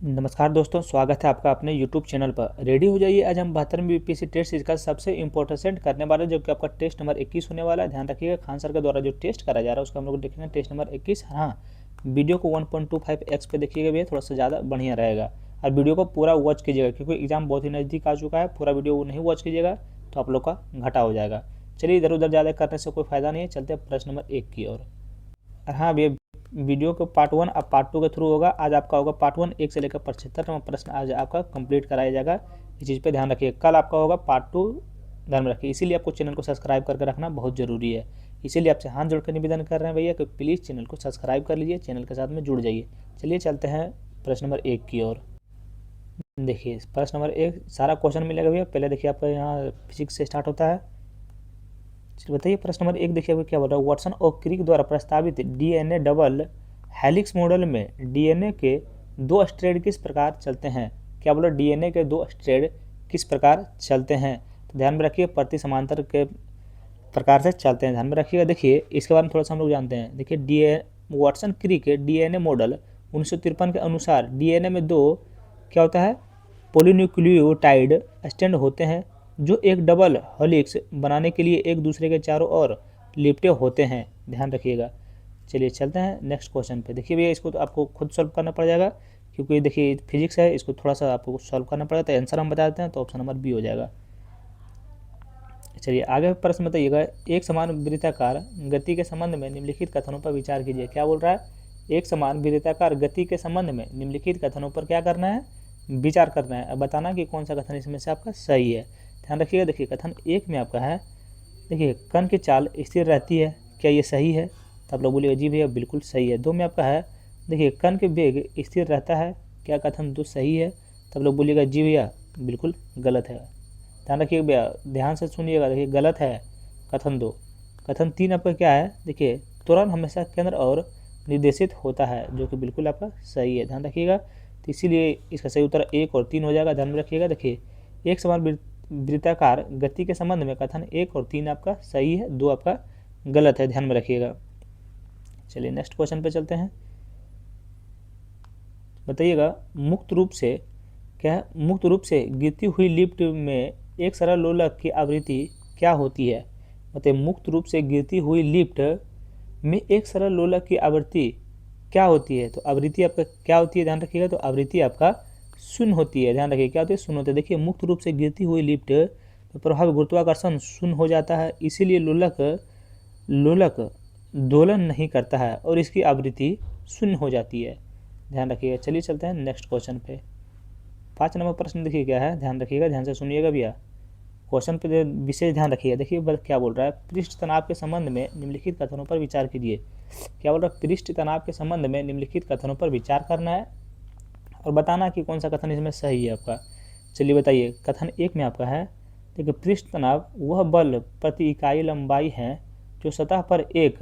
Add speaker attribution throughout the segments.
Speaker 1: नमस्कार दोस्तों, स्वागत है आपका अपने YouTube चैनल पर। रेडी हो जाइए, आज हम 72वें बीपीएससी टेस्ट सीरीज का सबसे इंपॉर्टेंट करने वाले जो कि आपका टेस्ट नंबर 21 होने वाला है। ध्यान रखिएगा, खान सर के द्वारा जो टेस्ट करा जा रहा है उसका हम लोग देखेंगे टेस्ट नंबर 21। हाँ, वीडियो को 1.25x पे देखिएगा भैया, थोड़ा सा ज़्यादा बढ़िया रहेगा। और वीडियो को पूरा वॉच कीजिएगा क्योंकि एग्जाम बहुत ही नज़दीक आ चुका है। पूरा वीडियो नहीं वॉच कीजिएगा तो आप लोग का घाटा हो जाएगा। चलिए, इधर उधर ज़्यादा करने से कोई फ़ायदा नहीं है, चलते हैं प्रश्न नंबर 1 की ओर। हाँ भैया, वीडियो को पार्ट 1 अब पार्ट 2 के थ्रू होगा। आज आपका होगा पार्ट 1 1 से लेकर 75 नंबर प्रश्न आज आपका कंप्लीट कराया जाएगा। इस चीज़ पे ध्यान रखिए। कल आपका होगा पार्ट 2, ध्यान में रखिए। इसीलिए आपको चैनल को सब्सक्राइब करके रखना बहुत ज़रूरी है। इसीलिए आपसे हाथ जोड़कर निवेदन कर रहे हैं भैया कि प्लीज़ चैनल को सब्सक्राइब कर लीजिए, चैनल के साथ में जुड़ जाइए। चलिए चलते हैं प्रश्न नंबर 1 की ओर। देखिए प्रश्न नंबर 1 सारा क्वेश्चन मिलेगा भैया। पहले देखिए आपका यहाँ फिजिक्स से स्टार्ट होता है। चलिए बताइए प्रश्न नंबर 1 देखिए आपको क्या बोल रहा है। वाटसन और क्रिक द्वारा प्रस्तावित डीएनए डबल हेलिक्स मॉडल में डीएनए के 2 स्ट्रैंड किस प्रकार चलते हैं। क्या बोला, डीएनए के 2 स्ट्रैंड किस प्रकार चलते हैं। तो ध्यान में रखिए, प्रति समांतर के प्रकार से चलते हैं। ध्यान में रखिएगा। देखिए इसके बारे में थोड़ा सा हम लोग जानते हैं। देखिए वाटसन क्रिक डीएनए मॉडल 1953 के अनुसार डीएनए में 2 क्या होता है, पॉलीन्यूक्लियोटाइड स्ट्रैंड होते हैं जो एक डबल हेलिक्स बनाने के लिए एक दूसरे के चारों ओर लिपटे होते हैं। ध्यान रखिएगा। चलिए चलते हैं नेक्स्ट क्वेश्चन पे। देखिए भैया, इसको तो आपको खुद सॉल्व करना पड़ जाएगा क्योंकि देखिए फिजिक्स है, इसको थोड़ा सा आपको सॉल्व करना पड़ेगा। तो आंसर हम बता देते हैं तो ऑप्शन नंबर बी हो जाएगा। चलिए आगे प्रश्न बताइएगा। एक समान वृत्ताकार गति के संबंध में निम्नलिखित कथनों पर विचार कीजिए। क्या बोल रहा है, एक समान वृत्ताकार गति के संबंध में निम्नलिखित कथनों पर क्या करना है, विचार करना है। अब बताना कि कौन सा कथन इसमें से आपका सही है। ध्यान रखिएगा। देखिए कथन 1 में आपका है, देखिए कण की चाल स्थिर रहती है, क्या ये सही है। तो आप लोग बोलिएगा जी भैया बिल्कुल सही है। 2 में आपका है, देखिए कण के वेग स्थिर रहता है, क्या कथन 2 सही है। तो आप लोग बोलिएगा जी भैया बिल्कुल गलत है। ध्यान रखिएगा भैया, ध्यान से सुनिएगा। देखिए गलत है कथन 2। कथन 3 आपका क्या है, देखिए त्वरण हमेशा केंद्र और निर्देशित होता है, जो कि बिल्कुल आपका सही है। ध्यान रखिएगा। तो इसीलिए इसका सही उत्तर 1 और 3 हो जाएगा। ध्यान में रखिएगा। देखिए एक समान वृत्ताकार गति के संबंध में कथन 1 और 3 आपका सही है, 2 आपका गलत है। ध्यान में रखिएगा। चलिए नेक्स्ट क्वेश्चन पे चलते हैं। बताइएगा मुक्त रूप से क्या है, मुक्त रूप से गिरती हुई लिफ्ट में एक सरल लोलक की आवृत्ति क्या होती है। बताइए मुक्त रूप से गिरती हुई लिफ्ट में एक सरल लोलक की आवृत्ति क्या होती है। तो आवृत्ति आपका क्या होती है, ध्यान रखिएगा। तो आवृत्ति आपका शून्य होती है। ध्यान रखिए क्या होती है, शून्य होती है। देखिए मुक्त रूप से गिरती हुई लिफ्ट में प्रभावी गुरुत्वाकर्षण शून्य हो जाता है, इसीलिए लोलक लोलक दोलन नहीं करता है और इसकी आवृत्ति शून्य हो जाती है। ध्यान रखिएगा। चलिए चलते हैं नेक्स्ट क्वेश्चन पे। 5 नंबर प्रश्न देखिए क्या है, ध्यान रखिएगा, ध्यान से सुनिएगा भैया। क्वेश्चन पे विशेष ध्यान रखिएगा। देखिए क्या बोल रहा है, पृष्ठ तनाव के संबंध में निम्नलिखित कथनों पर विचार कीजिए। क्या बोल रहा है, पृष्ठ तनाव के संबंध में निम्नलिखित कथनों पर विचार करना है और बताना कि कौन सा कथन इसमें सही है आपका। चलिए बताइए। कथन 1 में आपका है, देखिए पृष्ठ तनाव वह बल प्रति इकाई लंबाई है जो सतह पर एक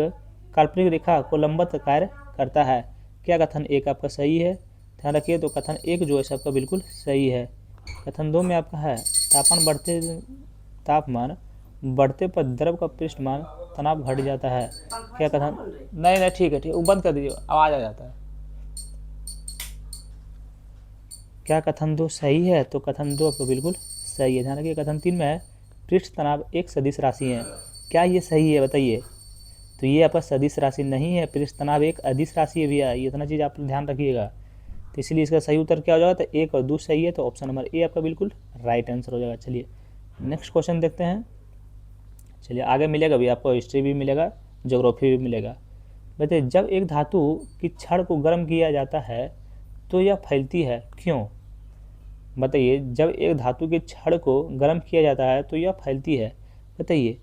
Speaker 1: काल्पनिक रेखा को लंबवत कार्य करता है। क्या कथन 1 आपका सही है। ध्यान रखिए। तो कथन 1 जो है सबका बिल्कुल सही है। कथन 2 में आपका है, तापमान बढ़ते पर द्रव का पृष्ठमान तनाव घट जाता है। क्या कथन, नहीं नहीं ठीक है, ठीक वो बंद कर दीजिए, आवाज़ आ जाता है। क्या कथन 2 सही है। तो कथन 2 आपको बिल्कुल सही है। ध्यान रखिए। कथन 3 में है, पृष्ठ तनाव एक सदिश राशि है, क्या ये सही है बताइए। तो ये आपका सदिश राशि नहीं है, पृष्ठ तनाव एक अदिश राशि है भैया। ये इतना चीज़ आप ध्यान रखिएगा। तो इसलिए इसका सही उत्तर क्या हो जाएगा, तो 1 और 2 सही है। तो ऑप्शन नंबर ए आपका बिल्कुल राइट आंसर हो जाएगा। चलिए नेक्स्ट क्वेश्चन देखते हैं। चलिए आगे मिलेगा भी आपको, हिस्ट्री भी मिलेगा, ज्योग्राफी भी मिलेगा। बताइए जब एक धातु की छड़ को गर्म किया जाता है तो यह फैलती है, क्यों। बताइए जब एक धातु की छड़ को गर्म किया जाता है तो यह फैलती है। बताइए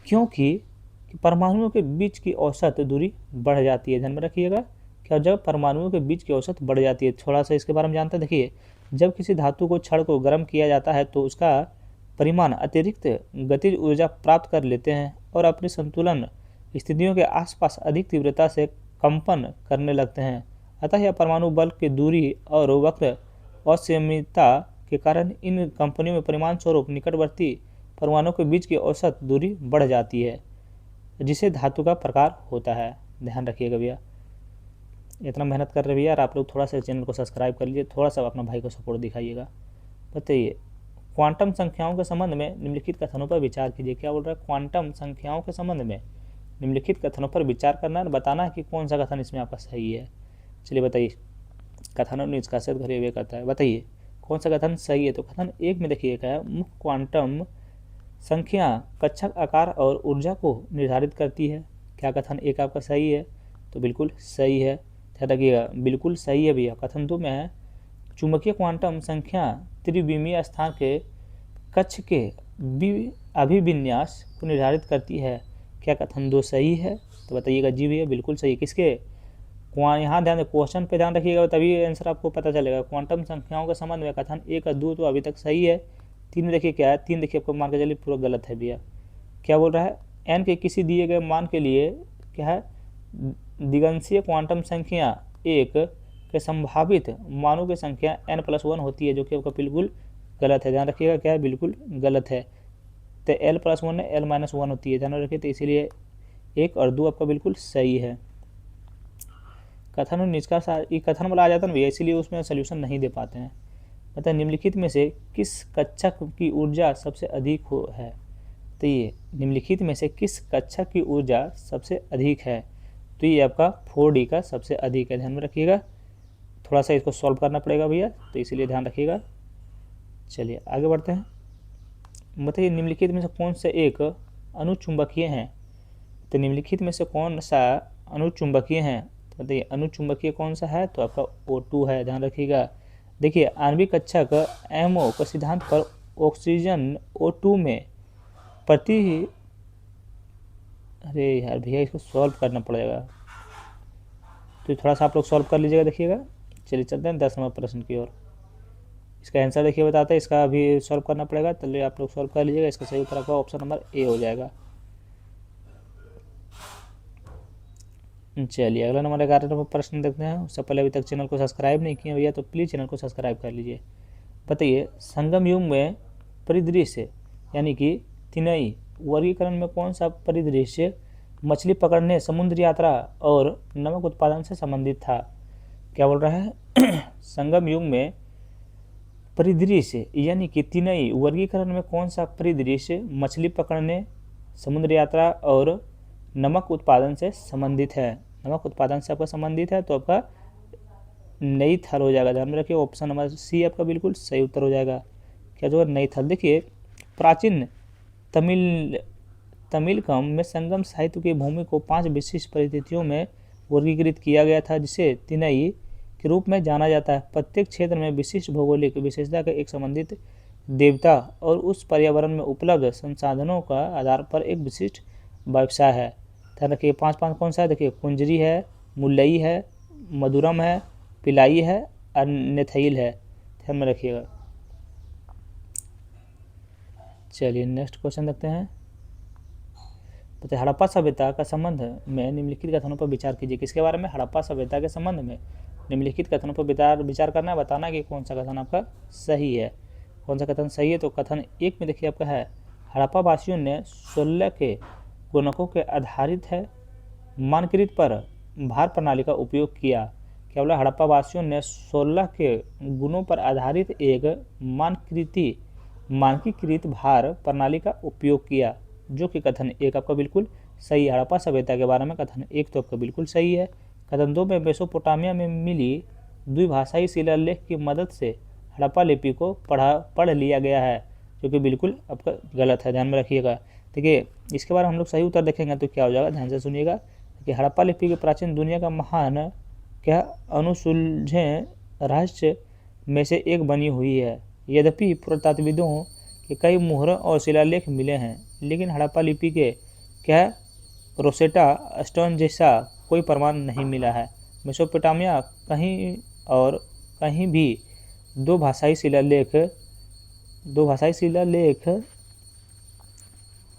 Speaker 1: क्योंकि परमाणुओं के बीच की औसत दूरी बढ़ जाती है। ध्यान में रखिएगा। क्या, जब परमाणुओं के बीच की औसत बढ़ जाती है। थोड़ा सा इसके बारे में जानते हैं। देखिए जब किसी धातु को छड़ को गर्म किया जाता है तो उसका परिमाण अतिरिक्त गतिज ऊर्जा प्राप्त कर लेते हैं और अपनी संतुलन स्थितियों के आसपास अधिक तीव्रता से कंपन करने लगते हैं। अतः यह परमाणु बल की दूरी और वक्र असममितता के कारण इन कंपनियों में परिमाण स्वरूप निकटवर्ती परमाणुओं के बीच की औसत दूरी बढ़ जाती है, जिसे धातु का प्रकार होता है। ध्यान रखिएगा भैया। इतना मेहनत कर रहे भैया यार, आप लोग थोड़ा सा चैनल को सब्सक्राइब कर लीजिए, थोड़ा सा अपना भाई को सपोर्ट दिखाइएगा। बताइए, क्वांटम संख्याओं के संबंध में निम्नलिखित कथनों पर विचार कीजिए। क्या बोल रहा है? क्वांटम संख्याओं के संबंध में निम्नलिखित कथनों पर विचार करना है, बताना है कि कौन सा कथन इसमें आपका सही है। चलिए बताइए, कथनों ने निष्कासित करे हुए करता है, बताइए कौन सा कथन सही है। तो कथन एक में देखिए क्या है, मुख्य क्वांटम संख्या कक्षक आकार और ऊर्जा को निर्धारित करती है। क्या कथन एक आपका सही है? तो बिल्कुल सही है, ध्यान रखिएगा, बिल्कुल सही है भैया। कथन दो में है, चुंबकीय क्वांटम संख्या त्रिविमीय स्थान के कक्ष के अभिविन्यास को निर्धारित करती है। क्या कथन दो सही है? तो बताइएगा जी भैया, बिल्कुल सही। किसके? यहाँ ध्यान, क्वेश्चन पे ध्यान रखिएगा, तभी आंसर आपको पता चलेगा। क्वांटम संख्याओं के संबंध में कथन एक और दो तो अभी तक सही है। तीन देखिए क्या है, तीन देखिए आपको मान के चलिए पूरा गलत है भैया। क्या बोल रहा है? एन के किसी दिए गए मान के लिए क्या है, दिगंशीय क्वांटम संख्या एक के संभावित मानों की संख्या n+1 होती है, जो कि आपका बिल्कुल गलत है। ध्यान रखिएगा, क्या है, बिल्कुल गलत है। तो l+1 l-1 होती है, ध्यान रखिए। तो इसीलिए एक और दो आपका बिल्कुल सही है। कथन और निष्कर्ष, ये कथन वाला आ जाता है ना, इसीलिए उसमें सोल्यूशन नहीं दे पाते हैं। मतलब निम्नलिखित में से किस कक्षक की ऊर्जा सबसे अधिक है? तो ये निम्नलिखित में से किस कक्षक की ऊर्जा सबसे अधिक है? तो ये आपका 4D का सबसे अधिक है, ध्यान में रखिएगा। थोड़ा सा इसको सॉल्व करना पड़ेगा भैया, तो इसीलिए ध्यान रखिएगा। चलिए आगे बढ़ते हैं। बताइए, निम्नलिखित में से कौन से एक अनुचुंबकीय हैं? तो निम्नलिखित में से कौन सा अनुचुंबकीय है? तो बताइए, अनुचुंबकीय कौन सा है? तो आपका O2 है, ध्यान रखिएगा। देखिए, आणविक कक्षक MO के सिद्धांत पर ऑक्सीजन O2 में प्रति, अरे यार भैया इसको सॉल्व करना पड़ेगा, तो थोड़ा सा आप लोग सॉल्व कर लीजिएगा, देखिएगा। चलिए चलते हैं 10 नंबर प्रश्न की ओर। इसका आंसर देखिए बताते हैं, इसका अभी सॉल्व करना पड़ेगा, चलिए आप लोग सॉल्व कर लीजिएगा। इसका सही उत्तर आपका ऑप्शन नंबर ए हो जाएगा। चलिए अगला नंबर 11 नंबर प्रश्न देखते हैं। उससे पहले अभी तक चैनल को सब्सक्राइब नहीं किए भैया, तो प्लीज़ चैनल को सब्सक्राइब कर लीजिए। बताइए, संगम युग में परिदृश्य यानी कि तिनई वर्गीकरण में कौन सा परिदृश्य मछली पकड़ने, समुद्र यात्रा और नमक उत्पादन से संबंधित था? क्या बोल रहा है? संगम युग में परिदृश्य यानी कि तिनई वर्गीकरण में कौन सा परिदृश्य मछली पकड़ने, समुद्र यात्रा और नमक उत्पादन से संबंधित है? नमक उत्पादन से आपका संबंधित है, तो आपका नई थल हो जाएगा। ध्यान में रखिए, ऑप्शन नंबर सी आपका बिल्कुल सही उत्तर हो जाएगा। क्या जो है, नई थल। देखिए, प्राचीन तमिलकम में संगम साहित्य की भूमि को 5 विशिष्ट परिस्थितियों में वर्गीकृत किया गया था, जिसे तिनई के रूप में जाना जाता है। प्रत्येक क्षेत्र में विशिष्ट भौगोलिक विशेषता का एक संबंधित देवता और उस पर्यावरण में उपलब्ध संसाधनों का आधार पर एक विशिष्ट व्यवसाय है। ध्यान रखिए, 5 कौन सा है? देखिए, कुंजरी है, मुलई है, मधुरम है, पिलाई है और नेथईल है, ध्यान में रखिएगा। चलिए नेक्स्ट क्वेश्चन देखते हैं। तो हड़प्पा सभ्यता का संबंध में निम्नलिखित कथनों पर विचार कीजिए। किसके बारे में? हड़प्पा सभ्यता के संबंध में निम्नलिखित कथनों पर विचार करना है, बताना कि कौन सा कथन आपका सही है। कौन सा कथन सही है? तो कथन एक में देखिए आपका है, हड़प्पा वासियों ने 16 के गुणकों के आधारित है मानकृत पर भार प्रणाली का उपयोग किया। क्या बोला? हड़प्पा वासियों ने 16 के गुणों पर आधारित एक मानकीकृत भार प्रणाली का उपयोग किया, जो कि कथन एक आपका बिल्कुल सही है। हड़प्पा सभ्यता के बारे में कथन एक तो आपका बिल्कुल सही है। कथन दो में मेसोपोटामिया में मिली द्विभाषाई शिलालेख की मदद से हड़प्पा लिपि को पढ़ लिया गया है, जो कि बिल्कुल आपका गलत है, ध्यान में रखिएगा। देखिए, इसके बारे में हम लोग सही उत्तर देखेंगे तो क्या हो जाएगा, ध्यान से सुनिएगा कि हड़प्पा लिपि की प्राचीन दुनिया का महान क्या अनुसुलझे रहस्य में से एक बनी हुई है। यद्यपि पुरातत्वविदों के कई मुहरों और शिलालेख मिले हैं, लेकिन हड़प्पा लिपि के क्या रोसेटा स्टोन जैसा कोई प्रमाण नहीं मिला है। मेसोपोटामिया कहीं और कहीं भी दो भाषाई शिलालेख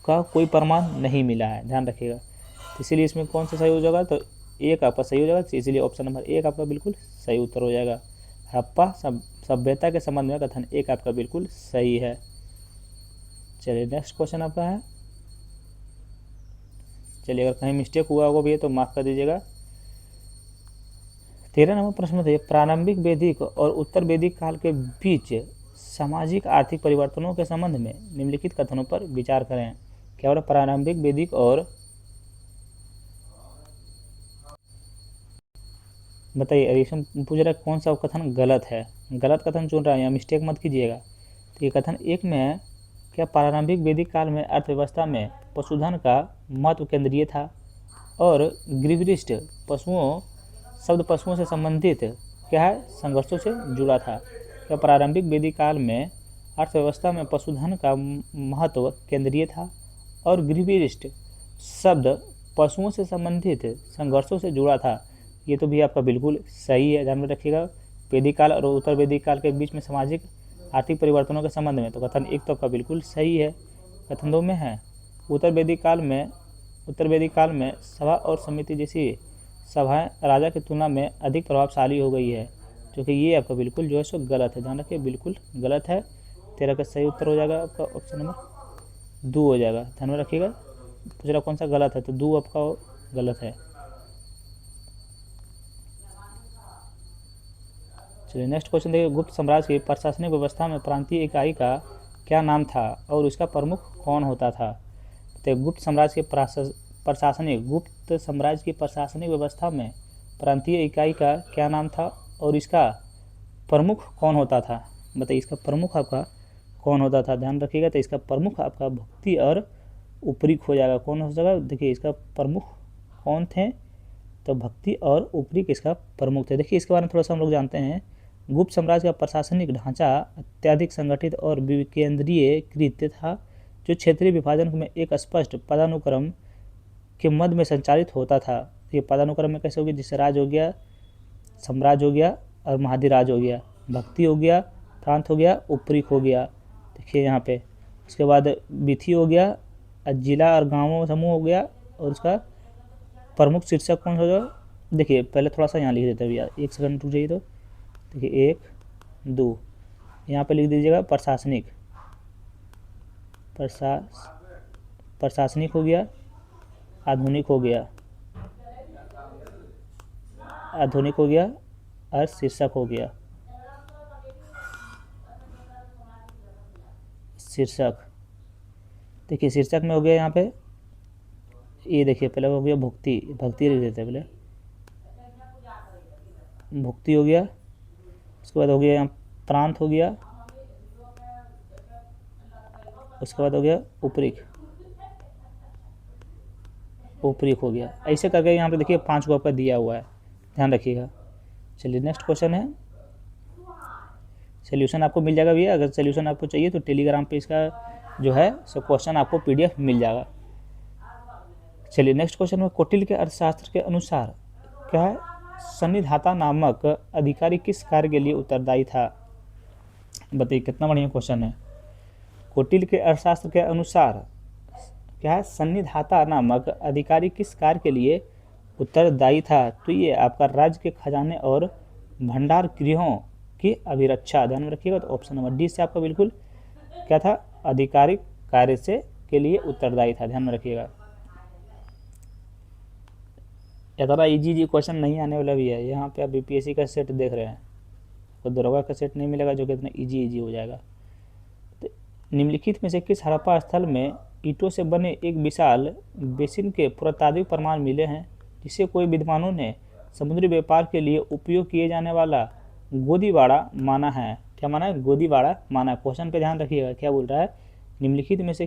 Speaker 1: का कोई प्रमाण नहीं मिला है, ध्यान रखिएगा। तो इसीलिए इसमें कौन सा सही हो जाएगा? तो एक आपका सही हो जाएगा, इसीलिए ऑप्शन नंबर एक आपका बिल्कुल सही उत्तर हो जाएगा। हड़प्पा सभ्यता के संबंध में कथन एक आपका बिल्कुल सही है। चलिए नेक्स्ट क्वेश्चन आपका है। चलिए, अगर कहीं मिस्टेक हुआ होगा भैया तो माफ़ कर दीजिएगा। 13 नंबर प्रश्न बताइए, प्रारंभिक वैदिक और उत्तर वैदिक काल के बीच सामाजिक आर्थिक परिवर्तनों के संबंध में निम्नलिखित कथनों पर विचार करें। क्या बोला, प्रारंभिक वैदिक और बताइए, रिएक्शन पूछ रहा है कौन सा कथन गलत है, गलत कथन चुन रहा है, या मिस्टेक मत कीजिएगा। तो ये कथन एक में है, क्या प्रारंभिक वैदिक काल में अर्थव्यवस्था में पशुधन का महत्व केंद्रीय था और गृहस्थ पशुओं शब्द पशुओं से संबंधित क्या है, संघर्षों से जुड़ा था। क्या प्रारंभिक वैदिक काल में अर्थव्यवस्था में पशुधन का महत्व केंद्रीय था और गृहस्थ शब्द पशुओं से संबंधित संघर्षों से जुड़ा था। ये तो भी आपका बिल्कुल सही है, ध्यान में रखिएगा। वैदिक काल और उत्तर वैदिक काल के बीच में सामाजिक आर्थिक परिवर्तनों के संबंध में, तो कथन एक तो आपका बिल्कुल सही है। कथन दो में है, उत्तर वैदिक काल में सभा और समिति जैसी सभाएं राजा की तुलना में अधिक प्रभावशाली हो गई है, क्योंकि ये आपका बिल्कुल जो है सो गलत है, ध्यान रखिए, बिल्कुल गलत है। 13 का सही उत्तर हो जाएगा आपका ऑप्शन नंबर 2 हो जाएगा, ध्यान में रखिएगा। पूछ रहा कौन सा गलत है, तो 2 आपका गलत है। चलिए नेक्स्ट क्वेश्चन देखिए, गुप्त साम्राज्य की प्रशासनिक व्यवस्था में प्रांतीय इकाई का क्या नाम था और उसका प्रमुख कौन होता था। तो गुप्त साम्राज्य की प्रशासनिक व्यवस्था में प्रांतीय इकाई का क्या नाम था और इसका प्रमुख कौन होता था। बताइए, इसका प्रमुख आपका कौन होता था, ध्यान रखिएगा। तो इसका प्रमुख आपका भुक्ति और उपरीक हो जाएगा। कौन हो जाएगा, देखिए इसका प्रमुख कौन थे, तो भक्ति और उपरीक इसका प्रमुख थे। देखिए इसके बारे में थोड़ा सा हम लोग जानते हैं। गुप्त साम्राज्य का प्रशासनिक ढांचा अत्यधिक संगठित और विकेंद्रीयकृत था, जो क्षेत्रीय विभाजन में एक स्पष्ट पदानुक्रम के मध्य में संचालित होता था। ये पदानुक्रम में कैसे हो गया, जिससे राज हो गया, साम्राज्य हो गया और महाधिराज हो गया, भक्ति हो गया, प्रांत हो गया, उपरीक हो गया। देखिए यहाँ पे उसके बाद विधि हो गया, जिला और गाँवों समूह हो गया, और उसका प्रमुख शीर्षक कौन होगा। देखिए पहले थोड़ा सा यहाँ लिख देते हैं भैया, 1 सेकंड रुक जाइए। तो देखिए 1 2 यहाँ पे लिख दीजिएगा प्रशासनिक हो गया, आधुनिक हो गया और शीर्षक हो गया। शीर्षक देखिए शीर्षक में हो गया यहाँ पे, ये देखिए पहले हो गया भुक्ति लिख देते हैं, पहले भुक्ति हो गया, उसके बाद हो गया यहाँ प्रांत हो गया, उसके बाद हो गया उपरीक हो गया। ऐसे करके यहाँ पे देखिए 5 को आपका दिया हुआ है, ध्यान रखिएगा। चलिए नेक्स्ट क्वेश्चन है, सोल्यूशन आपको मिल जाएगा भैया। अगर सोल्यूशन आपको चाहिए तो टेलीग्राम पे इसका जो है सो क्वेश्चन आपको PDF मिल जाएगा। चलिए नेक्स्ट क्वेश्चन में, कौटिल्य के अर्थशास्त्र के अनुसार क्या है, सन्निधाता नामक अधिकारी किस कार्य के लिए उत्तरदायी था। बताइए कितना बढ़िया क्वेश्चन है। कौटिल्य के अर्थशास्त्र के अनुसार क्या है, सन्निधाता नामक अधिकारी किस कार्य के लिए उत्तरदायी था। तो ये आपका राज्य के खजाने और भंडार गृहों की अभिरक्षा, ध्यान में रखिएगा। तो ऑप्शन नंबर डी से आपका बिल्कुल क्या था, आधिकारिक कार्य से के लिए उत्तरदायी था, ध्यान में रखिएगा। ज़्यादा इजी क्वेश्चन नहीं आने वाला भी है। यहाँ पे आप BPSC का सेट देख रहे हैं, तो दरोगा का सेट नहीं मिलेगा जो कि इतना इजी हो जाएगा। तो निम्नलिखित में से किस हड़प्पा स्थल में ईंटों से बने एक विशाल बेसिन के पुरातात्विक प्रमाण मिले हैं, जिसे कोई विद्वानों ने समुद्री व्यापार के लिए उपयोग किए जाने वाला गोदीवाड़ा माना है। क्या माना है, गोदीवाड़ा माना है। क्वेश्चन पे ध्यान रखिएगा, क्या बोल रहा है, निम्नलिखित में से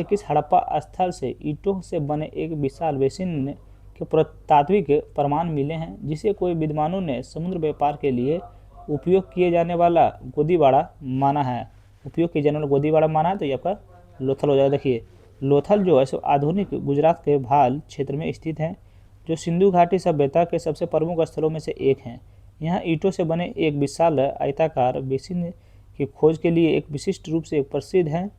Speaker 1: किस हड़प्पा स्थल से ईंटों से बने एक विशाल बेसिन के पुरातात्विक प्रमाण मिले हैं, जिसे कोई विद्वानों ने समुद्र व्यापार के लिए उपयोग किए जाने वाला गोदीवाड़ा माना है। उपयोग किए जाने वाला गोदीवाड़ा माना है, तो ये आपका लोथल हो जाएगा। देखिए लोथल जो है सो आधुनिक गुजरात के भाल क्षेत्र में स्थित है, जो सिंधु घाटी सभ्यता के सबसे प्रमुख स्थलों में से एक है। यहाँ ईंटों से बने एक विशाल आयताकार बेसिन की खोज के लिए एक विशिष्ट रूप से प्रसिद्ध है।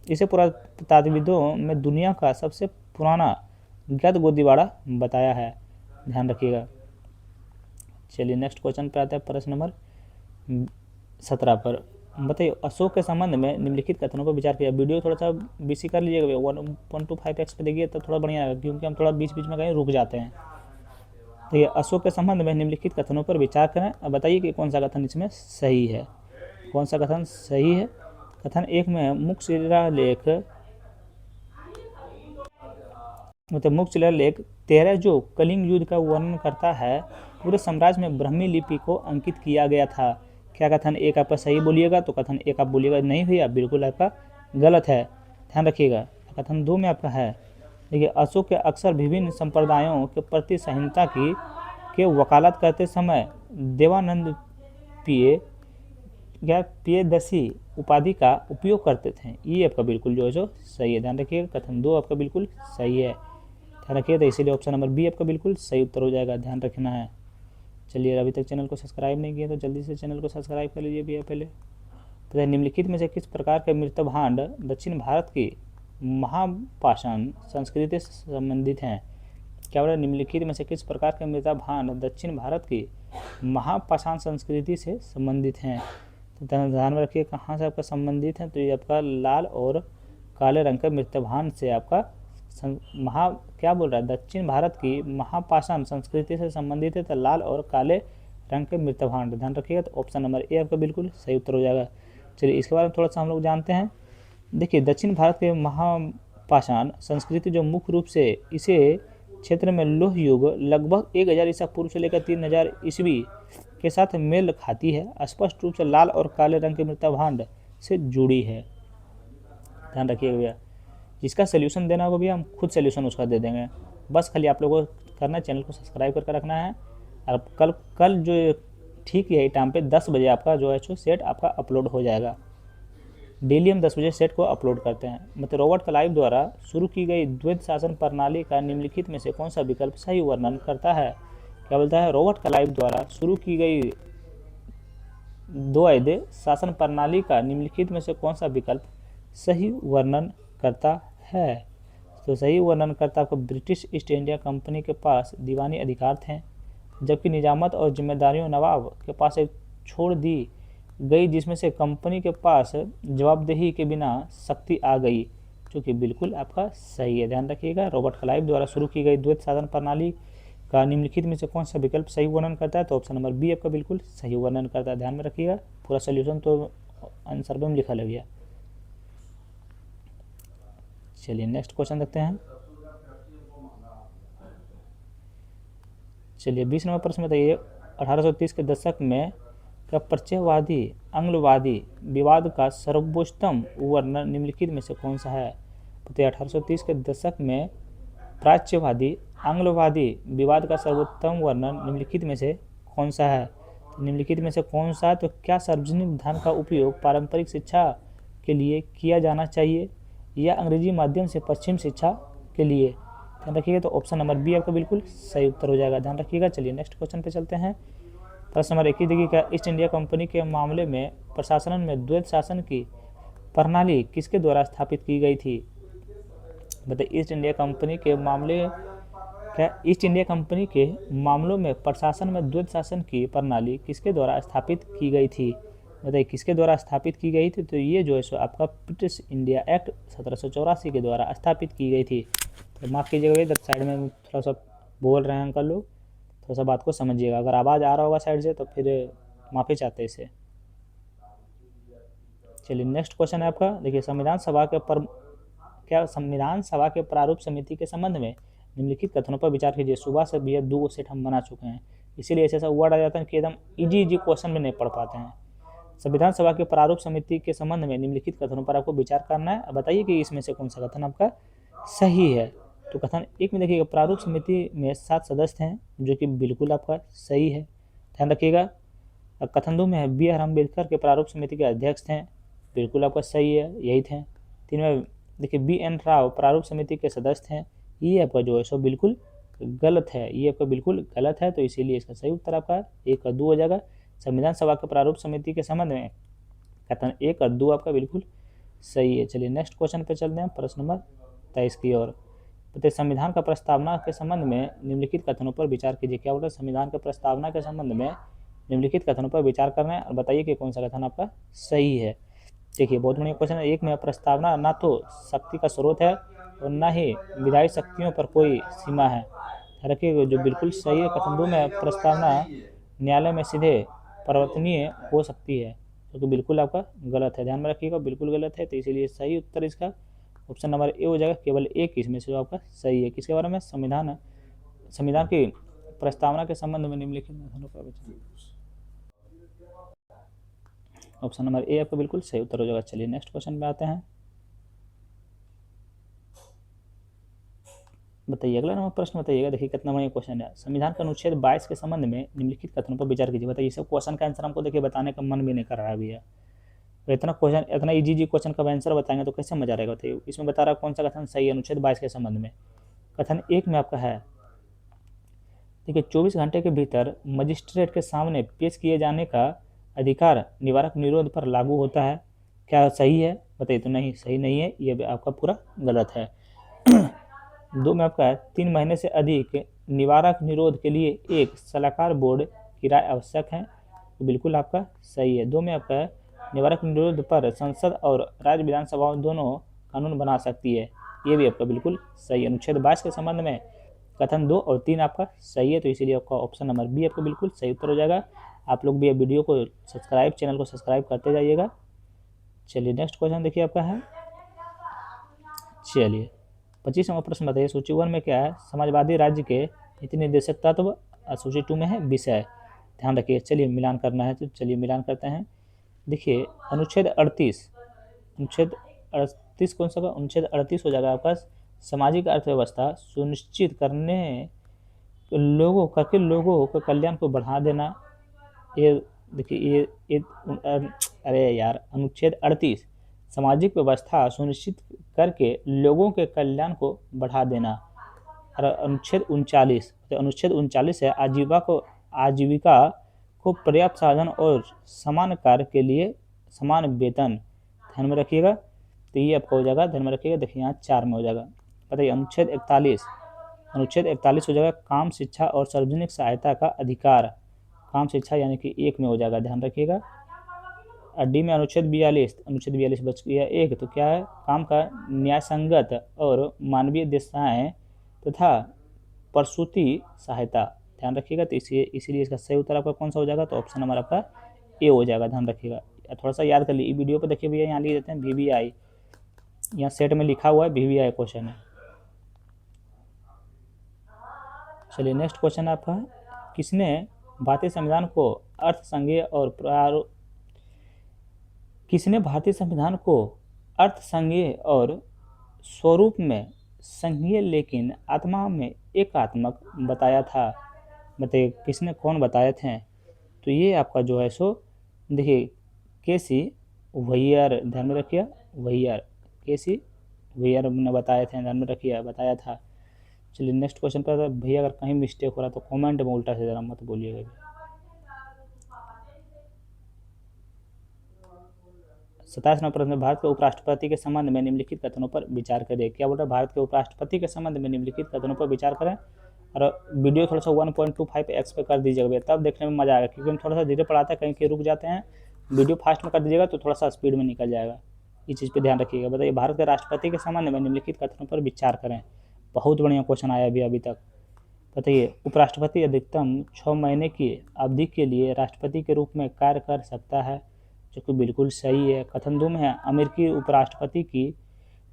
Speaker 1: इसे पुरातत्वविदों में दुनिया का सबसे पुराना ज्ञात गोदीवाड़ा बताया है, ध्यान रखिएगा। चलिए नेक्स्ट क्वेश्चन पे आता है, प्रश्न नंबर 17 पर। बताइए, अशोक के संबंध में निम्नलिखित कथनों पर विचार किया। वीडियो थोड़ा सा बीसी कर लीजिएगा, 1.25x पे देखिए तो थोड़ा बढ़िया है, क्योंकि हम थोड़ा बीच बीच में कहीं रुक जाते हैं। तो ये अशोक के संबंध में निम्नलिखित कथनों पर विचार करें। अब बताइए कि कौन सा कथन इसमें सही है, कौन सा कथन सही है। कथन 1 में मुख्य शिलालेख मतलब मुख्य शिलालेख 13 जो कलिंग युद्ध का वर्णन करता है, पूरे साम्राज्य में ब्राह्मी लिपि को अंकित किया गया था। क्या कथन 1 आपका सही बोलिएगा? तो कथन 1 आप बोलिएगा नहीं भैया, बिल्कुल आपका गलत है, ध्यान रखिएगा। कथन 2 में आपका है, देखिए अशोक के अक्सर विभिन्न संप्रदायों के प्रति संहिता के वकालत करते समय देवानंद पियदसी उपाधि का उपयोग करते थे। ये आपका बिल्कुल जो है सो सही है, ध्यान रखिएगा। कथन 2 आपका बिल्कुल सही है, ध्यान रखिए। तो इसीलिए ऑप्शन नंबर बी आपका बिल्कुल सही उत्तर हो जाएगा, ध्यान रखना है। चलिए, अभी तक चैनल को सब्सक्राइब नहीं किया तो जल्दी से चैनल को सब्सक्राइब कर लीजिए भैया। पहले तो निम्नलिखित में से किस प्रकार के मृतभांड दक्षिण भारत की महापाषाण संस्कृति से संबंधित हैं? क्या बोला? निम्नलिखित में से किस प्रकार के मृतभांड दक्षिण भारत की महापाषाण संस्कृति से संबंधित हैं? तो ध्यान में रखिए कहाँ से आपका संबंधित है। तो ये आपका लाल और काले रंग के मृतभांड से आपका क्या बोल रहा है? दक्षिण भारत की महापाषाण संस्कृति से संबंधित है, तो लाल और काले रंग के मृतभांड, ध्यान रखिएगा। तो ऑप्शन नंबर ए आपका बिल्कुल सही उत्तर हो जाएगा। चलिए, इसके बारे में थोड़ा सा हम लोग जानते हैं। देखिए, दक्षिण भारत के महापाषाण संस्कृति जो मुख्य रूप से इसे क्षेत्र में लोह युग लगभग 1000 ईसा पूर्व से लेकर 3000 ईस्वी के साथ मेल खाती है, स्पष्ट रूप से लाल और काले रंग के मृतभांड से जुड़ी है, ध्यान रखिएगा भैया। जिसका सोल्यूशन देना होगा भैया, हम खुद सोल्यूशन उसका दे देंगे, बस खाली आप लोगों को करना है चैनल को सब्सक्राइब करके रखना है। और कल जो ठीक यही टाइम पे 10 बजे आपका जो है सो सेट आपका अपलोड हो जाएगा। डेली हम 10 बजे सेट को अपलोड करते हैं। मतलब रॉबर्ट क्लाइव द्वारा शुरू की गई द्वैध शासन प्रणाली का निम्नलिखित में से कौन सा विकल्प सही वर्णन करता है? क्या बोलता है? रॉबर्ट क्लाइव द्वारा शुरू की गई द्वैध शासन प्रणाली का निम्नलिखित में से कौन सा विकल्प सही वर्णन करता है? तो सही वर्णनकर्ता आपको ब्रिटिश ईस्ट इंडिया कंपनी के पास दीवानी अधिकार थे, जबकि निजामत और जिम्मेदारियों नवाब के पास एक छोड़ दी गई, जिसमें से कंपनी के पास जवाबदेही के बिना सख्ती आ गई, जो कि बिल्कुल आपका सही है, ध्यान रखिएगा। रॉबर्ट क्लाइव द्वारा शुरू की गई द्वैध शासन प्रणाली का निम्नलिखित में से कौन सा विकल्प सही वर्णन करता है? तो ऑप्शन नंबर बी आपका बिल्कुल सही वर्णन करता है, ध्यान में रखिएगा। पूरा सोल्यूशन तो आंसर में लिखा लग गया। चलिए नेक्स्ट क्वेश्चन देखते हैं। चलिए 20 नंबर प्रश्न बताइए। 1830 के दशक में का प्रत्ययवादी आंग्लवादी विवाद का सर्वोच्चतम वर्णन निम्नलिखित में से कौन सा है? बताइए 1830 के दशक में प्राच्यवादी आंग्लवादी विवाद का सर्वोत्तम वर्णन निम्नलिखित में से कौन सा है? तो निम्नलिखित में से कौन सा है? तो क्या सार्वजनिक धन का उपयोग पारंपरिक शिक्षा के लिए किया जाना चाहिए या अंग्रेजी माध्यम से पश्चिम शिक्षा के लिए? ध्यान रखिएगा। तो ऑप्शन नंबर बी आपका बिल्कुल सही उत्तर हो जाएगा, ध्यान रखिएगा। चलिए नेक्स्ट क्वेश्चन पे चलते हैं। प्रश्न नंबर 21 देखिए, क्या ईस्ट इंडिया कंपनी के मामले में प्रशासन में द्वैध शासन की प्रणाली किसके द्वारा स्थापित की गई थी? बताइए ईस्ट इंडिया कंपनी के मामले क्या ईस्ट इंडिया कंपनी के मामलों में प्रशासन में द्वैध शासन की प्रणाली किसके द्वारा स्थापित की गई थी? बताइए किसके द्वारा स्थापित की गई थी? तो ये जो है सो आपका ब्रिटिश इंडिया एक्ट 1784 के द्वारा स्थापित की गई थी। तो माफ़ कीजिएगा, इधर साइड में थोड़ा सा बोल रहे हैं अंकल लोग, थोड़ा सा बात को समझिएगा। अगर आवाज़ आ रहा होगा साइड से तो फिर माफ़ी चाहते हैं इसे। चलिए नेक्स्ट क्वेश्चन है आपका, देखिए संविधान सभा के प्रारूप समिति के संबंध में निम्नलिखित कथनों पर विचार कीजिए। सुबह से भी 2 सेट हम बना चुके हैं, इसीलिए ऐसा वर्ड आ जाता है कि एकदम इजी क्वेश्चन में नहीं पढ़ पाते हैं। संविधान सभा के प्रारूप समिति के संबंध में निम्नलिखित कथनों पर आपको विचार करना है। बताइए कि इसमें से कौन सा कथन आपका सही है। तो कथन 1 में देखिएगा, प्रारूप समिति में 7 सदस्य हैं, जो कि बिल्कुल आपका सही है, ध्यान रखिएगा। कथन 2 में है बी आर अम्बेडकर के प्रारूप समिति के अध्यक्ष थे, बिल्कुल आपका सही है, यही थे। 3 में देखिए बी एन राव प्रारूप समिति के सदस्य थे, ये आपका जो है सो बिल्कुल गलत है, ये आपका बिल्कुल गलत है। तो इसीलिए इसका सही उत्तर आपका 1 और 2 हो जाएगा। संविधान सभा के प्रारूप समिति के संबंध में कथन 1 और 2 आपका बिल्कुल सही है। चलिए नेक्स्ट क्वेश्चन पे चलते हैं, प्रश्न नंबर 23 की ओर। बताइए संविधान का प्रस्तावना के संबंध में निम्नलिखित कथनों पर विचार कीजिए। क्या बोला? संविधान के प्रस्तावना के संबंध में निम्नलिखित कथनों पर विचार करना है और बताइए कि कौन सा कथन आपका सही है। देखिए बहुत बढ़िया क्वेश्चन है। 1 में प्रस्तावना ना तो शक्ति का स्रोत है और ना ही विधायी शक्तियों पर कोई सीमा है, रखिएगा जो बिल्कुल सही है। कथन 2 में प्रस्तावना न्यायालय में सीधे परिवर्तनीय हो सकती है, जो कि बिल्कुल आपका गलत है, ध्यान में रखिएगा, बिल्कुल गलत है। तो इसीलिए सही उत्तर इसका ऑप्शन नंबर ए हो जाएगा। केवल एक इसमें से जो आपका सही है। किसके बारे में? संविधान की प्रस्तावना के संबंध में निम्नलिखित कथनों का विचार। ऑप्शन नंबर ए आपका बिल्कुल सही उत्तर हो जाएगा। चलिए नेक्स्ट क्वेश्चन पे आते हैं। बताइए, अगला नंबर प्रश्न बताइएगा। देखिए कितना बढ़िया क्वेश्चन है। संविधान का अनुच्छेद 22 के संबंध में निम्नलिखित कथनों पर विचार कीजिए। बताइए, सब क्वेश्चन का आंसर हमको देखिए बताने का मन भी नहीं कर रहा है भैया। तो इतना क्वेश्चन, इतना इजी क्वेश्चन का आंसर बताएंगे तो कैसे मजा रहेगा। बताइए, इसमें बता रहा कौन सा कथन सही है अनुच्छेद 22 के संबंध में। कथन 1 में आपका है, देखिए 24 घंटे के भीतर मजिस्ट्रेट के सामने पेश किए जाने का अधिकार निवारक निरोध पर लागू होता है। क्या सही है? बताइए। तो नहीं, सही नहीं है, ये आपका पूरा गलत है। 2 में आपका है, 3 महीने से अधिक निवारक निरोध के लिए एक सलाहकार बोर्ड की राय आवश्यक है। तो बिल्कुल आपका सही है। 2 में आपका है, निवारक निरोध पर संसद और राज्य विधानसभाओं दोनों कानून बना सकती है। ये भी आपका बिल्कुल सही है। अनुच्छेद 22 के संबंध में कथन 2 और 3 आपका सही है। तो इसीलिए आपका ऑप्शन नंबर बी आपका बिल्कुल सही उत्तर हो जाएगा। आप लोग भी ये वीडियो को सब्सक्राइब, चैनल को सब्सक्राइब करते जाइएगा। चलिए नेक्स्ट क्वेश्चन देखिए आपका है। चलिए 25वां प्रश्न बताइए। सूची 1 में क्या है? समाजवादी राज्य के नीति निर्देशक तत्व। सूची 2 में है विषय। ध्यान रखिए। चलिए मिलान करना है, तो चलिए मिलान करते हैं। देखिए अनुच्छेद 38, अनुच्छेद 38 कौन सा का? अनुच्छेद 38 हो जाएगा आपका सामाजिक अर्थव्यवस्था सुनिश्चित करने लोगों के कल्याण को बढ़ा देना। ये देखिए ये अरे यार, अनुच्छेद 38 सामाजिक व्यवस्था सुनिश्चित करके लोगों के कल्याण को बढ़ा देना। और अनुच्छेद 39, तो अनुच्छेद 39 है, आजीविका को पर्याप्त साधन और समान कार्य के लिए समान वेतन। ध्यान में रखिएगा। तो ये आपका हो जाएगा, ध्यान में रखिएगा। देखिए यहाँ 4 में हो जाएगा। बताइए अनुच्छेद 41 हो जाएगा काम, शिक्षा और सार्वजनिक सहायता का अधिकार। काम, शिक्षा यानी कि 1 में हो जाएगा, ध्यान रखिएगा। और डी में अनुच्छेद 42 बच गया 1, तो क्या है? काम का न्याय संगत और मानवीय दशाएं तथा प्रसूति सहायता। ध्यान रखिएगा। तो इसीलिए इसका सही उत्तर आपका कौन सा हो जाएगा? तो ऑप्शन नंबर आपका ए हो जाएगा, ध्यान रखिएगा। थोड़ा सा याद कर लीजिए वीडियो पर। देखिए भैया यहाँ लिख देते हैं VVI, यहाँ सेट में लिखा हुआ है VVI क्वेश्चन है। चलिए नेक्स्ट क्वेश्चन आपका, किसने भारतीय संविधान को अर्थसंघीय और स्वरूप में संघीय लेकिन आत्मा में एकात्मक बताया था? बताइए किसने, कौन बताए थे? तो ये आपका जो है सो देखिए केसी वैयर, ध्यान में रखिए, केसी वैयर ने बताए थे, ध्यान में रखिए, बताया था। चलिए नेक्स्ट क्वेश्चन पर। भैया अगर कहीं मिस्टेक हो रहा है तो कमेंट में उल्टा से जरा मत बोलिएगा। 27 नंबर प्रश्न, भारत के उपराष्ट्रपति के संबंध में निम्नलिखित कथनों पर विचार करें। क्या बोल रहा है? भारत के उपराष्ट्रपति के संबंध में निम्नलिखित कथनों पर विचार करें। और वीडियो थोड़ा सा 1.25x पे कर दीजिएगा, तब देखने में मजा आएगा, क्योंकि हम थोड़ा सा धीरे पढ़ाते हैं, कहीं के रुक जाते हैं। वीडियो फास्ट में कर दीजिएगा तो थोड़ा सा स्पीड में निकल जाएगा। इस चीज़ पे ध्यान रखिएगा। बताइए भारत के राष्ट्रपति के संबंध में निम्नलिखित कथनों पर विचार करें। बहुत बढ़िया क्वेश्चन आया अभी तक। बताइए उपराष्ट्रपति अधिकतम 6 महीने की अवधि के लिए राष्ट्रपति के रूप में कार्य कर सकता है, जो कि बिल्कुल सही है। कथन 2 में है, अमेरिकी उपराष्ट्रपति की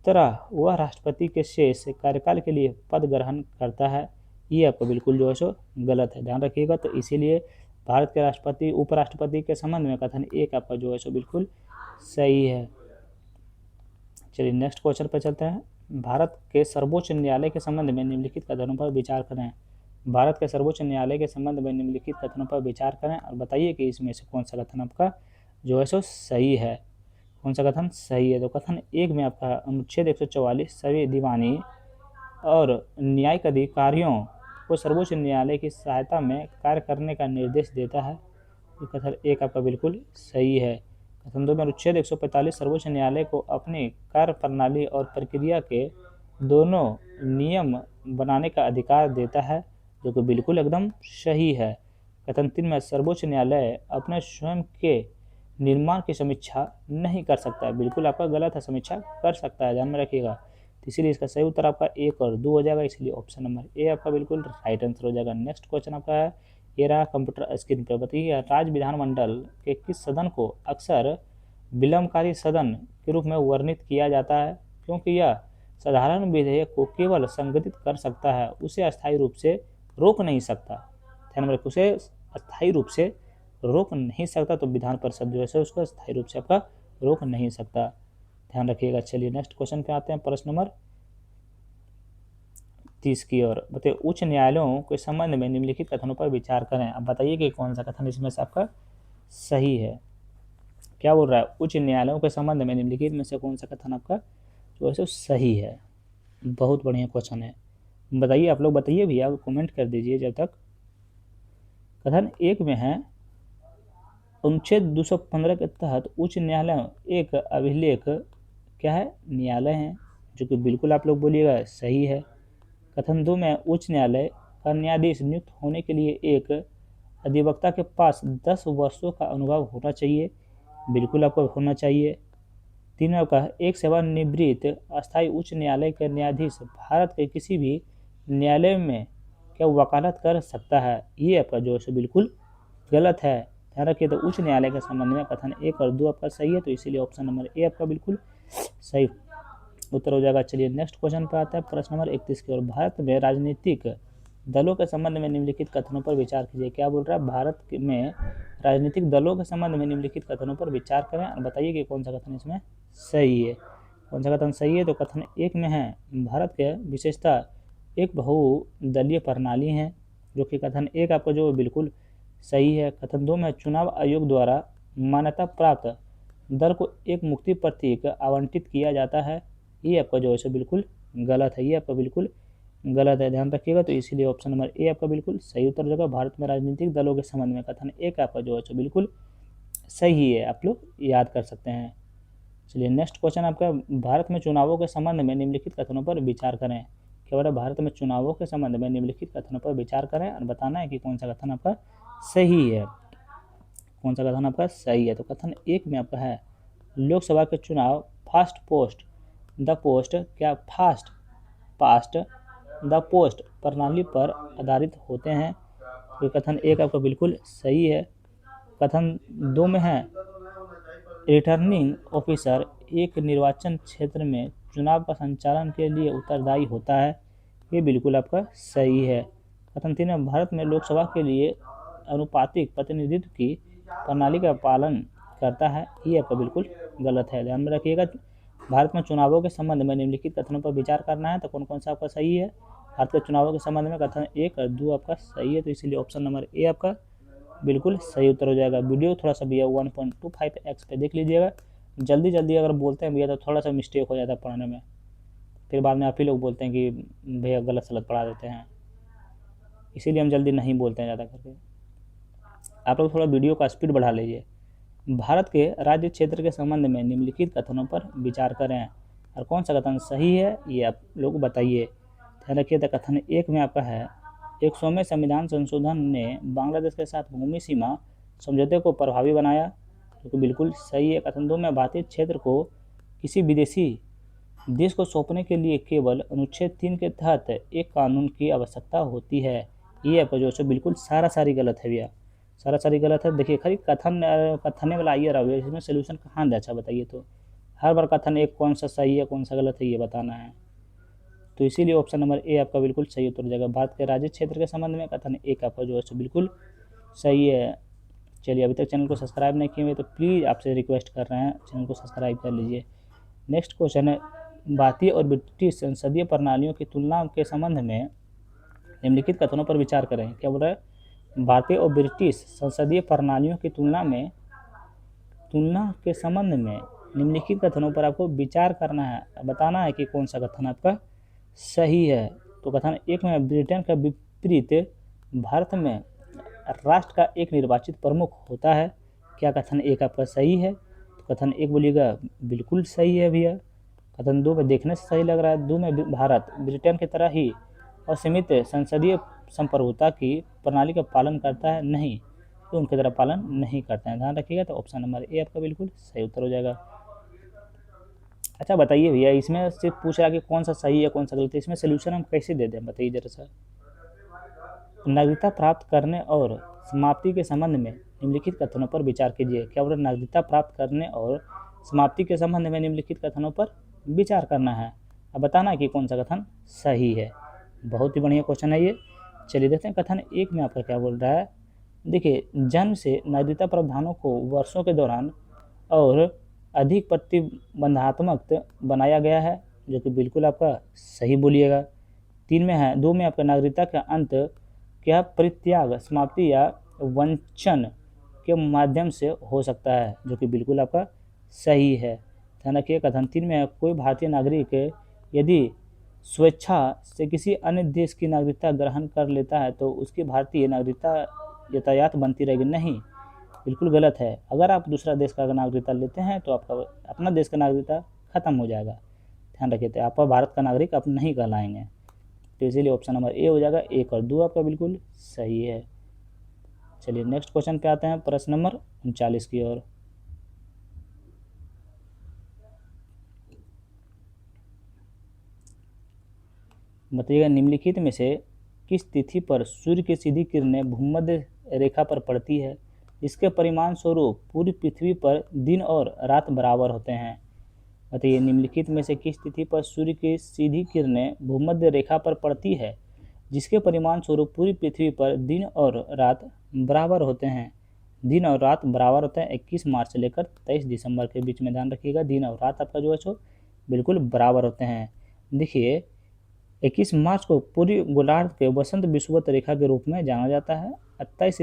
Speaker 1: तरह वह राष्ट्रपति के शेष कार्यकाल के लिए पद ग्रहण करता है। ये आपका बिल्कुल जो है सो गलत है, ध्यान रखिएगा। तो इसीलिए भारत के उपराष्ट्रपति के संबंध में कथन 1 आपका जो है सो बिल्कुल सही है। चलिए नेक्स्ट क्वेश्चन पर चलते हैं। भारत के सर्वोच्च न्यायालय के संबंध में निम्नलिखित कथनों पर विचार करें। भारत के सर्वोच्च न्यायालय के संबंध में निम्नलिखित कथनों पर विचार करें और बताइए कि इसमें से कौन सा कथन आपका जो है सो सही है, कौन सा कथन सही है। तो कथन 1 में आपका अनुच्छेद 144 सभी दीवानी और न्यायिक अधिकारियों को सर्वोच्च न्यायालय की सहायता में कार्य करने का निर्देश देता है। तो कथन 1 आपका बिल्कुल सही है। कथन 2 में अनुच्छेद 145 सर्वोच्च न्यायालय को अपनी कार्य प्रणाली और प्रक्रिया के दोनों नियम बनाने का अधिकार देता है, जो कि बिल्कुल एकदम सही है। कथन 3 में सर्वोच्च न्यायालय अपने स्वयं के निर्माण की समीक्षा नहीं कर सकता है। बिल्कुल आपका गलत है, समीक्षा कर सकता है, ध्यान में रखिएगा। तो इसीलिए इसका सही उत्तर आपका 1 और 2 हो जाएगा, इसलिए ऑप्शन नंबर ए आपका बिल्कुल राइट आंसर हो जाएगा। नेक्स्ट क्वेश्चन आपका है, ये रहा कंप्यूटर स्क्रीन पर, बताइए राज्य विधानमंडल के किस सदन को अक्सर विलंबकारी सदन के रूप में वर्णित किया जाता है, क्योंकि यह साधारण विधेयक को केवल संगठित कर सकता है, उसे अस्थायी रूप से रोक नहीं सकता। ध्यान में रखिए, उसे अस्थायी रूप से रोक नहीं सकता, तो विधान परिषद जो है उसको अस्थायी रूप से आपका रोक नहीं सकता, ध्यान रखिएगा। चलिए नेक्स्ट क्वेश्चन पे आते हैं, प्रश्न नंबर 30 की ओर। बताइए उच्च न्यायालयों के संबंध में निम्नलिखित कथनों पर विचार करें। अब बताइए कि कौन सा कथन इसमें से आपका सही है। क्या बोल रहा है, उच्च न्यायालयों के संबंध में निम्नलिखित में से कौन सा कथन आपका जो है सही है। बहुत बढ़िया क्वेश्चन है, बताइए आप लोग, बताइए भैया, कमेंट कर दीजिए जब तक। कथन 1 में है, अनुच्छेद 215 के तहत उच्च न्यायालय एक अभिलेख क्या है, न्यायालय है, जो कि बिल्कुल आप लोग बोलिएगा सही है। कथन 2 में उच्च न्यायालय का न्यायाधीश नियुक्त होने के लिए एक अधिवक्ता के पास 10 वर्षों का अनुभव होना चाहिए, बिल्कुल आपको होना चाहिए। 3 में आपका एक सेवानिवृत्त अस्थायी उच्च न्यायालय का न्यायाधीश भारत के किसी भी न्यायालय में क्या वकालत कर सकता है, ये आपका जो है बिल्कुल गलत है, ध्यान रखिए। तो उच्च न्यायालय के संबंध में कथन 1 और 2 आपका सही है, तो इसीलिए ऑप्शन नंबर ए आपका बिल्कुल सही उत्तर हो जाएगा। चलिए नेक्स्ट क्वेश्चन पर आता है, प्रश्न नंबर 31 की ओर। भारत में राजनीतिक दलों के संबंध में निम्नलिखित कथनों पर विचार कीजिए। क्या बोल रहा है, भारत में राजनीतिक दलों के संबंध में निम्नलिखित कथनों पर विचार करें और बताइए कि कौन सा कथन इसमें सही है। कौन सा कथन सही है, तो कथन 1 में है, भारत के विशेषता एक बहुदलीय प्रणाली है, जो कि कथन 1 आपका जो बिल्कुल सही है। कथन 2 में चुनाव आयोग द्वारा मान्यता प्राप्त दल को एक मुक्ति प्रतीक आवंटित किया जाता है, ये आपका जो है बिल्कुल गलत है, ये आपका बिल्कुल गलत है, ध्यान रखिएगा। तो इसीलिए ऑप्शन नंबर ए आपका बिल्कुल सही उत्तर हो जाएगा। भारत में राजनीतिक दलों के संबंध में कथन 1 आपका जो है बिल्कुल सही है, आप लोग याद कर सकते हैं। चलिए नेक्स्ट क्वेश्चन आपका, भारत में चुनावों के संबंध में निम्नलिखित कथनों पर विचार करें। क्या बोला, भारत में चुनावों के संबंध में निम्नलिखित कथनों पर विचार करें और बताना है कि कौन सा कथन आपका सही है, कौन सा कथन आपका सही है। तो कथन 1 में आपका है, लोकसभा के चुनाव फास्ट पोस्ट द पोस्ट क्या फास्ट पास्ट द पोस्ट प्रणाली पर आधारित होते हैं, तो कथन 1 आपका बिल्कुल सही है। कथन 2 में है, रिटर्निंग ऑफिसर एक निर्वाचन क्षेत्र में चुनाव का संचालन के लिए उत्तरदायी होता है, ये बिल्कुल आपका सही है। कथन 3 में भारत में लोकसभा के लिए अनुपातिक प्रतिनिधित्व की प्रणाली का पालन करता है, ये आपका बिल्कुल गलत है, ध्यान में रखिएगा। भारत में चुनावों के संबंध में निम्नलिखित कथनों पर विचार करना है, तो कौन कौन सा आपका सही है। भारत के चुनावों के संबंध में कथन 1 और 2 आपका सही है, तो इसीलिए ऑप्शन नंबर ए आपका बिल्कुल सही उत्तर हो जाएगा। वीडियो थोड़ा सा भैया 1.25x पे देख लीजिएगा, जल्दी जल्दी अगर बोलते हैं भैया तो थोड़ा सा मिस्टेक हो जाता है पढ़ने में, फिर बाद में आप ही लोग बोलते हैं कि भैया गलत सलत पढ़ा देते हैं, इसीलिए हम जल्दी नहीं बोलते हैं ज़्यादा करके। आप लोग थोड़ा वीडियो का स्पीड बढ़ा लीजिए। भारत के राज्य क्षेत्र के संबंध में निम्नलिखित कथनों पर विचार करें और कौन सा कथन सही है, ये आप लोग बताइए, ध्यान रखिए। तो कथन 1 में आपका है, 100वें संविधान संशोधन ने बांग्लादेश के साथ भूमि सीमा समझौते को प्रभावी बनाया, जो कि बिल्कुल सही है। कथन 2 में भारतीय क्षेत्र को किसी विदेशी देश को सौंपने के लिए केवल अनुच्छेद 3 के तहत एक कानून की आवश्यकता होती है, ये आपका जो है बिल्कुल सारी गलत है भैया, सारी गलत है। देखिए खाली कथने वाला आइए रहा, इसमें सोल्यूशन कहाँ दे, अच्छा बताइए। तो हर बार कथन 1 कौन सा सही है कौन सा गलत है ये बताना है, तो इसीलिए ऑप्शन नंबर ए आपका बिल्कुल सही उत्तर हो जाएगा। भारत के राज्य क्षेत्र के संबंध में कथन 1 आपका जो है बिल्कुल सही है। चलिए अभी तक चैनल को सब्सक्राइब नहीं किए हुए तो प्लीज़ आपसे रिक्वेस्ट कर रहे हैं चैनल को सब्सक्राइब कर लीजिए। नेक्स्ट क्वेश्चन है, भारतीय और ब्रिटिश संसदीय प्रणालियों की तुलना के संबंध में निम्नलिखित कथनों पर विचार करें। क्या बोल रहा है, भारतीय और ब्रिटिश संसदीय प्रणालियों की तुलना के संबंध में निम्नलिखित कथनों पर आपको विचार करना है, बताना है कि कौन सा कथन आपका सही है। तो कथन 1 में ब्रिटेन का विपरीत भारत में राष्ट्र का एक निर्वाचित प्रमुख होता है, क्या कथन 1 आपका सही है। तो कथन 1 बोलिएगा बिल्कुल सही है भैया। कथन 2 में देखने से सही लग रहा है, 2 में भारत ब्रिटेन की तरह ही असीमित संसदीय संप्रभुता की प्रणाली का पालन करता है, नहीं, तो उनकी तरह पालन नहीं करते हैं, ध्यान रखिएगा। तो ऑप्शन नंबर ए आपका बिल्कुल सही उत्तर हो जाएगा। अच्छा बताइए भैया, इसमें सिर्फ पूछ रहा है कि कौन सा सही है कौन सा गलत है, इसमें सोल्यूशन हम कैसे दे दें, बताइए जरा सा। नागरिकता प्राप्त करने और समाप्ति के संबंध में निम्नलिखित कथनों पर विचार कीजिए। क्या बोला, नागरिकता प्राप्त करने और समाप्ति के संबंध में निम्नलिखित कथनों पर विचार करना है। अब बताना है कि कौन सा कथन सही है। बहुत ही बढ़िया क्वेश्चन है ये। चलिए देखते हैं कथन एक में आपका क्या बोल रहा है। देखिए, जन्म से नागरिकता प्रावधानों को वर्षों के दौरान और अधिक प्रतिबंधात्मक बनाया गया है, जो कि बिल्कुल आपका सही बोलिएगा। 3 में है, 2 में आपका नागरिकता का अंत क्या परित्याग, समाप्ति या वंचन के माध्यम से हो सकता है, जो कि बिल्कुल आपका सही है। ध्यान रखिए, कथन 3 में है, कोई भारतीय नागरिक यदि स्वेच्छा से किसी अन्य देश की नागरिकता ग्रहण कर लेता है तो उसकी भारतीय नागरिकता यातायात बनती रहेगी। नहीं, बिल्कुल गलत है। अगर आप दूसरा देश का नागरिकता लेते हैं तो आपका अपना देश का नागरिकता खत्म हो जाएगा। ध्यान रखिए, तो आप भारत का नागरिक आप नहीं कहलाएंगे। तो इसीलिए ऑप्शन नंबर ए हो जाएगा। 1 और 2 आपका बिल्कुल सही है। चलिए नेक्स्ट क्वेश्चन पे आते हैं, प्रश्न नंबर 39 की ओर। बताइएगा, निम्नलिखित में से किस तिथि पर सूर्य की सीधी किरणें भूमध्य रेखा पर पड़ती है, इसके परिणाम स्वरूप पूरी पृथ्वी पर दिन और रात बराबर होते हैं। बताइए, निम्नलिखित में से किस तिथि पर सूर्य की सीधी किरणें भूमध्य रेखा पर पड़ती है, जिसके परिणाम स्वरूप पूरी पृथ्वी पर दिन और रात बराबर होते हैं। दिन और रात बराबर होते हैं 21 मार्च से लेकर 23 दिसंबर के बीच में। ध्यान रखिएगा, दिन और रात आपका जो है सो बिल्कुल बराबर होते हैं। देखिए, 21 मार्च को पूरी गोलार्ध के वसंत विषुवत रेखा के रूप में जाना जाता है। 23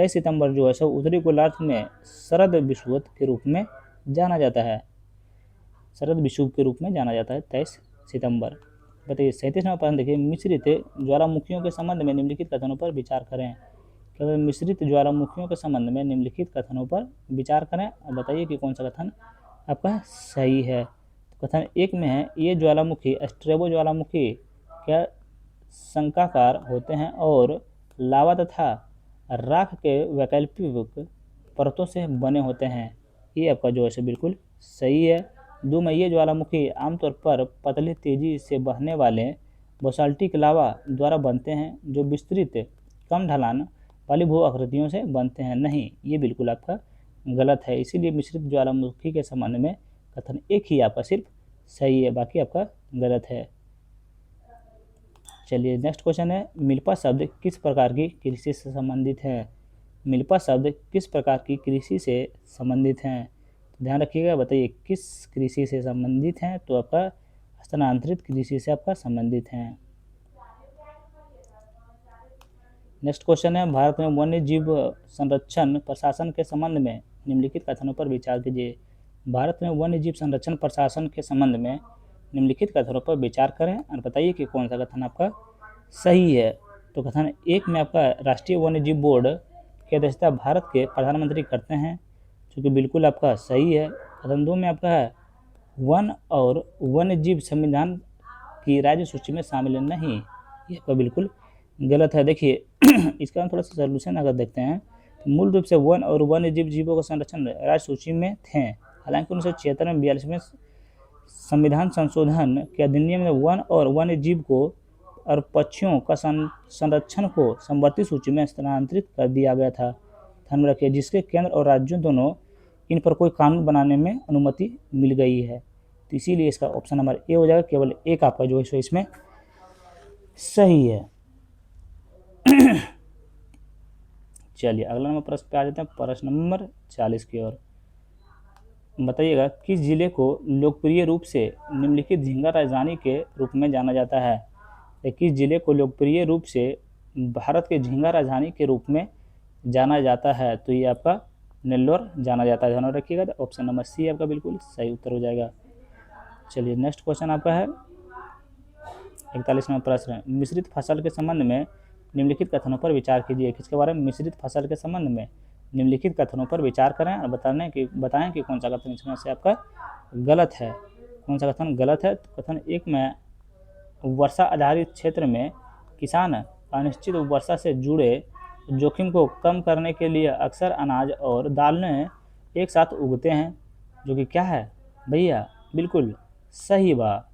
Speaker 1: सितंबर जो है सो उत्तरी गोलार्ध में शरद विषुवत के रूप में जाना जाता है। शरद विषुव के रूप में जाना जाता है 23 सितंबर। बताइए 37 नंबर प्रश्न देखिए, मिश्रित ज्वालामुखियों के संबंध में निम्नलिखित कथनों पर विचार करें। केवल मिश्रित ज्वालामुखियों के संबंध में निम्नलिखित कथनों पर विचार करें और बताइए कि कौन सा कथन आपका सही है। तो कथन 1 में है, ये ज्वालामुखी स्ट्रेबो ज्वालामुखी क्या शंकाकार होते हैं और लावा तथा राख के वैकल्पिक परतों से बने होते हैं। ये आपका जो है बिल्कुल सही है। 2 में, ये ज्वालामुखी आमतौर पर पतले तेजी से बहने वाले बासाल्टिक लावा द्वारा बनते हैं जो विस्तृत कम ढलान वाली भू आकृतियों से बनते हैं। नहीं, ये बिल्कुल आपका गलत है। इसीलिए मिश्रित ज्वालामुखी के संबंध में कथन 1 ही आपका सिर्फ सही है, बाकी आपका गलत है। चलिए नेक्स्ट क्वेश्चन है, मिल्पा शब्द किस प्रकार की कृषि से संबंधित है। मिल्पा शब्द किस प्रकार की कृषि से संबंधित हैं, ध्यान रखिएगा। बताइए किस कृषि से संबंधित हैं, तो आपका स्थानांतरित कृषि से आपका संबंधित हैं। नेक्स्ट क्वेश्चन है, भारत में वन्य जीव संरक्षण प्रशासन के संबंध में निम्नलिखित कथनों पर विचार कीजिए। भारत में वन्य जीव संरक्षण प्रशासन के संबंध में निम्नलिखित कथनों पर विचार करें और बताइए कि कौन सा कथन आपका सही है। तो कथन 1 में आपका राष्ट्रीय वन्य जीव बोर्ड की अध्यक्षता भारत के प्रधानमंत्री करते हैं, जो कि बिल्कुल आपका सही है। कथन 2 में आपका है, वन और वन्य जीव संविधान की राज्य सूची में शामिल नहीं, ये आपका बिल्कुल गलत है। देखिए इसका हम थोड़ा सा सोल्यूशन अगर देखते हैं, तो मूल रूप से वन और वन्य जीवों का संरक्षण राज्य सूची में थे। हालांकि 1976 में 42वें संविधान संशोधन के अधिनियम में वन और वन्य जीव को और पक्षियों का संरक्षण को समवर्ती सूची में स्थानांतरित कर दिया गया था। ध्यान में रखिए, जिसके केंद्र और राज्यों दोनों इन पर कोई कानून बनाने में अनुमति मिल गई है। तो इसीलिए इसका ऑप्शन नंबर ए हो जाएगा। केवल 1 आपका जो है सो इसमें सही है। चलिए अगला नंबर प्रश्न पे आ जाते हैं, प्रश्न नंबर 40 की ओर। बताइएगा, किस जिले को लोकप्रिय रूप से निम्नलिखित झींगा राजधानी के रूप में जाना जाता है। किस जिले को लोकप्रिय रूप से भारत के झींगा राजधानी के रूप में जाना जाता है, तो ये आपका नेल्लोर जाना जाता है। ध्यान रखिएगा, तो ऑप्शन नंबर सी आपका बिल्कुल सही उत्तर हो जाएगा। चलिए नेक्स्ट क्वेश्चन आपका है 41 नंबर प्रश्न, मिश्रित फसल के संबंध में निम्नलिखित कथनों पर विचार कीजिए। किसके बारे में, मिश्रित फसल के संबंध में निम्नलिखित कथनों पर विचार करें और बताएं कि कौन सा कथन इसमें से आपका गलत है। कौन सा कथन गलत है। तो कथन 1 में, वर्षा आधारित क्षेत्र में किसान अनिश्चित वर्षा से जुड़े जोखिम को कम करने के लिए अक्सर अनाज और दालें एक साथ उगते हैं, जो कि क्या है भैया, बिल्कुल सही बात,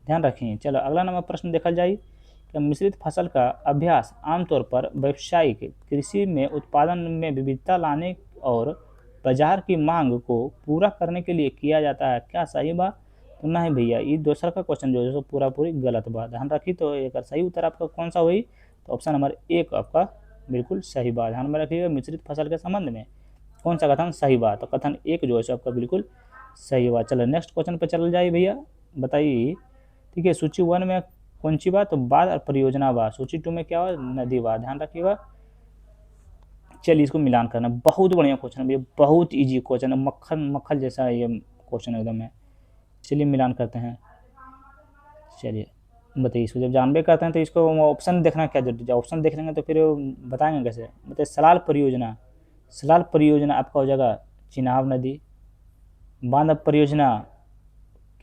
Speaker 1: ध्यान रखें। चलो अगला नंबर प्रश्न देखा जाए कि मिश्रित फसल का अभ्यास आमतौर पर व्यावसायिक कृषि में उत्पादन में विविधता लाने और बाजार की मांग को पूरा करने के लिए किया जाता है, क्या सही बात? तो नहीं भैया, ये दूसरा का क्वेश्चन जो है सो पूरा पूरी गलत बात, ध्यान रखिए। तो एक सही उत्तर आपका कौन सा हुई? तो ऑप्शन नंबर एक आपका बिल्कुल सही बात, ध्यान में रखिएगा। मिश्रित फसल के संबंध में कौन सा कथन सही बात? तो कथन एक जो है सो आपका बिल्कुल सही बात। चलो नेक्स्ट क्वेश्चन पे चल जाइए भैया, बताइए। ठीक है, सूची 1 में कौन सी बात? तो बात और परियोजना बात। सूची 2 में क्या हो? नदी बात, ध्यान रखिएगा। चलिए इसको मिलान करना, बहुत बढ़िया क्वेश्चन है भैया, बहुत इजी क्वेश्चन है, मक्खन मक्खन जैसा ये क्वेश्चन एकदम है। चलिए मिलान करते हैं। चलिए बताइए, इसको जब जानबे करते हैं तो इसको ऑप्शन देखना क्या जरूरी है? ऑप्शन देख लेंगे तो फिर बताएंगे कैसे? बताइए, सलाल परियोजना, सलाल परियोजना आपका हो जाएगा चिनाब नदी। बांध परियोजना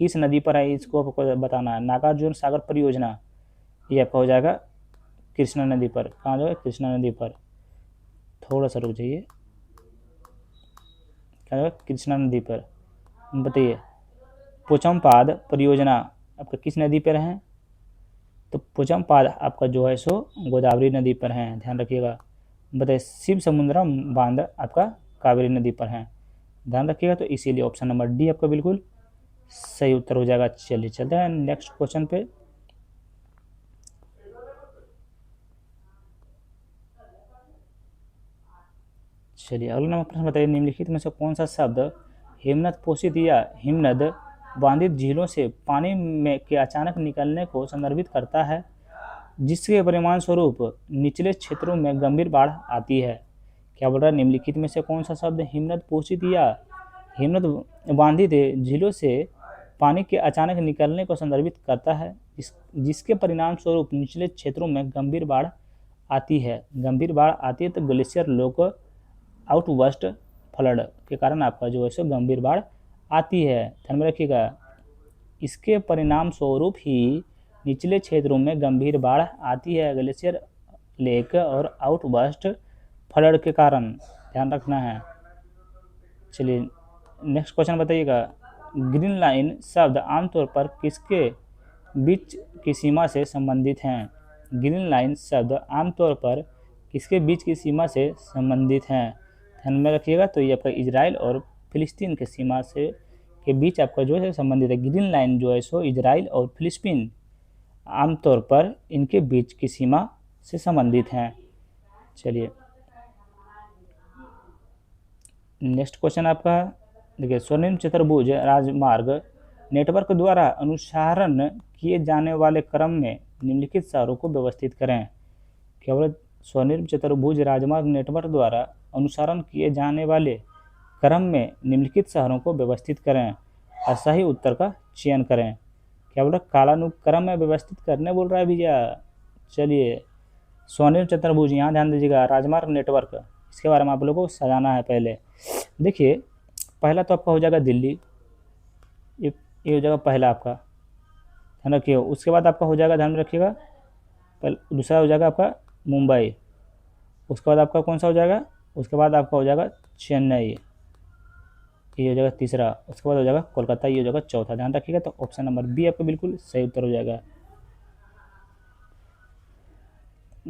Speaker 1: किस नदी पर है, इसको आपको बताना है। नागार्जुन सागर परियोजना ये आपका हो जाएगा कृष्णा नदी पर। कहाँ जो है? कृष्णा नदी पर। थोड़ा सा रुक जाइए, क्या है? कृष्णा नदी पर। बताइए, पोचमपाद परियोजना आपका किस नदी पर है? तो पोचमपाद आपका जो है सो गोदावरी नदी पर है, ध्यान रखिएगा। बताइए, शिव समुद्रम बांध आपका कावेरी नदी पर है, ध्यान रखिएगा। तो इसीलिए ऑप्शन नंबर डी आपका बिल्कुल सही उत्तर हो जाएगा। चलिए चलते हैं नेक्स्ट क्वेश्चन पे। चलिए अगला नंबर प्रश्न बताइए, निम्नलिखित में से कौन सा शब्द हिमनद पोषित या हिमनद बांधित झीलों से पानी में के अचानक निकलने को संदर्भित करता है, जिसके परिणाम स्वरूप निचले क्षेत्रों में गंभीर बाढ़ आती है? क्या बोल रहा है? निम्नलिखित में से कौन सा शब्द हिमनद पोषित या हिमनद बांधित झीलों से पानी के अचानक निकलने को संदर्भित करता है, जिसके परिणाम स्वरूप निचले क्षेत्रों में गंभीर बाढ़ आती है? गंभीर बाढ़ आती है तो ग्लेशियर लोक आउटबर्स्ट फ्लड के कारण आपका जो है सो गंभीर बाढ़ आती है, ध्यान में रखिएगा। इसके परिणाम स्वरूप ही निचले क्षेत्रों में गंभीर बाढ़ आती है, ग्लेशियर लेक और आउटबर्स्ट फ्लड के कारण, ध्यान रखना है। चलिए नेक्स्ट क्वेश्चन बताइएगा, ग्रीन लाइन शब्द आमतौर पर किसके बीच की सीमा से संबंधित हैं? ग्रीन लाइन शब्द आमतौर पर किसके बीच की सीमा से संबंधित हैं, ध्यान में रखिएगा। तो ये आपका इजराइल और फिलिस्तीन के सीमा से के बीच आपका जो है संबंधित है। ग्रीन लाइन जो है सो इजराइल और फिलिस्तीन आमतौर पर इनके बीच की सीमा से संबंधित हैं। चलिए नेक्स्ट क्वेश्चन आपका देखिए, स्वर्णिम चतुर्भुज राजमार्ग नेटवर्क द्वारा अनुसरण किए जाने वाले क्रम में निम्नलिखित शहरों को व्यवस्थित करें। केवल स्वर्णिम चतुर्भुज राजमार्ग नेटवर्क द्वारा अनुसरण किए जाने वाले क्रम में निम्नलिखित शहरों को व्यवस्थित करें और सही उत्तर का चयन करें। क्या बोल रहा है? कालानुक्रम में व्यवस्थित करने बोल रहा है भैया। चलिए स्वर्णिम चतुर्भुज, यहाँ ध्यान दीजिएगा, राजमार्ग नेटवर्क, इसके बारे में आप लोगों को सजाना है। पहले देखिए, पहला तो आपका हो जाएगा दिल्ली, ये हो जाएगा पहला आपका, ध्यान रखिए। उसके बाद आपका हो जाएगा, ध्यान में रखिएगा, दूसरा हो जाएगा आपका मुंबई। उसके बाद आपका कौन सा हो जाएगा? उसके बाद आपका हो जाएगा चेन्नई, ये हो जाएगा तीसरा। उसके बाद हो जाएगा कोलकाता, ये हो जाएगा चौथा, ध्यान रखिएगा। तो ऑप्शन नंबर बी आपका बिल्कुल सही उत्तर हो जाएगा।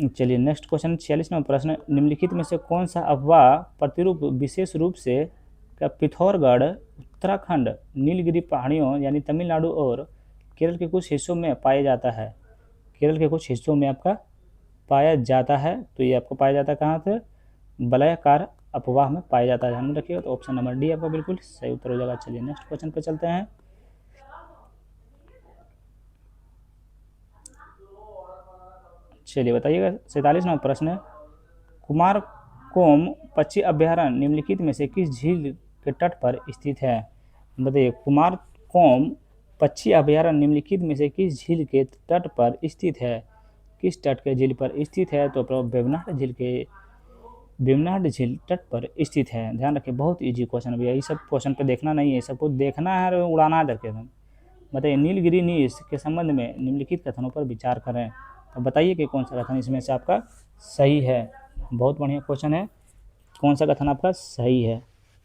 Speaker 1: चलिए नेक्स्ट क्वेश्चन 46 नंबर प्रश्न, निम्नलिखित में से कौन सा अफवाह प्रतिरूप विशेष रूप से पिथौरगढ़ उत्तराखंड नीलगिरी पहाड़ियों यानी तमिलनाडु और केरल के कुछ हिस्सों में पाया जाता है? केरल के कुछ हिस्सों में आपका पाया जाता है, तो ये आपको पाया जाता है कहाँ से? वलयाकार अफवाह में पाया जाता है, ध्यान में रखिएगा। तो ऑप्शन नंबर डी आपका बिल्कुल सही उत्तर हो जाएगा। चलिए नेक्स्ट क्वेश्चन पे चलते हैं। चलिए बताइएगा, 47 नंबर प्रश्न, कुमारकोम पक्षी अभ्यारण्य निम्नलिखित में से किस झील के तट पर स्थित है? बताइए, कुमारकोम पक्षी अभ्यारण्य निम्नलिखित में से किस झील के तट पर स्थित है? किस तट के झील पर स्थित है? तो वेम्बनाड झील तट पर स्थित है, ध्यान रखिए। बहुत इजी क्वेश्चन है भैया, ये सब क्वेश्चन पे देखना नहीं है, सबको देखना है और उड़ाना है करके एकदम। बताइए, नीलगिरी नीस के संबंध में निम्नलिखित कथनों पर विचार करें। तो बताइए कि कौन सा कथन इसमें से आपका सही है। बहुत बढ़िया क्वेश्चन है, कौन सा कथन आपका सही है?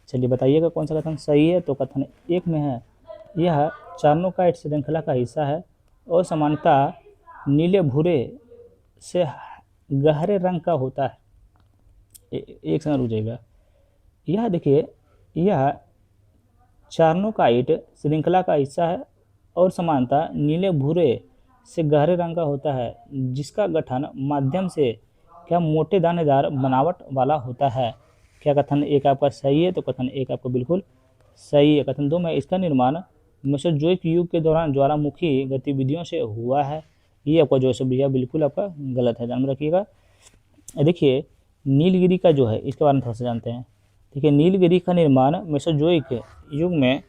Speaker 1: चलिए बताइएगा कौन सा कथन सही है। तो कथन एक में है, यह चार्नोकाइट श्रृंखला का हिस्सा है और सामान्यतः नीले भूरे से गहरे रंग का होता है। एक सेकंड रुक जाइएगा। यह देखिए, यह चार्नोकाइट श्रृंखला का हिस्सा है और सामान्यतः नीले भूरे से गहरे रंग का होता है, जिसका गठन माध्यम से क्या मोटे दानेदार बनावट वाला होता है। क्या कथन एक आपका सही है? तो कथन एक आपका बिल्कुल सही है। कथन दो में इसका निर्माण मेसोजोइक युग के दौरान ज्वालामुखी गतिविधियों से हुआ है। ये आपका जो है भैया बिल्कुल आपका गलत है, ध्यान में रखिएगा। देखिए, नीलगिरी का जो है इसके बारे में थोड़ा सा जानते हैं। देखिए, नीलगिरी का निर्माण मेसोजोइक युग में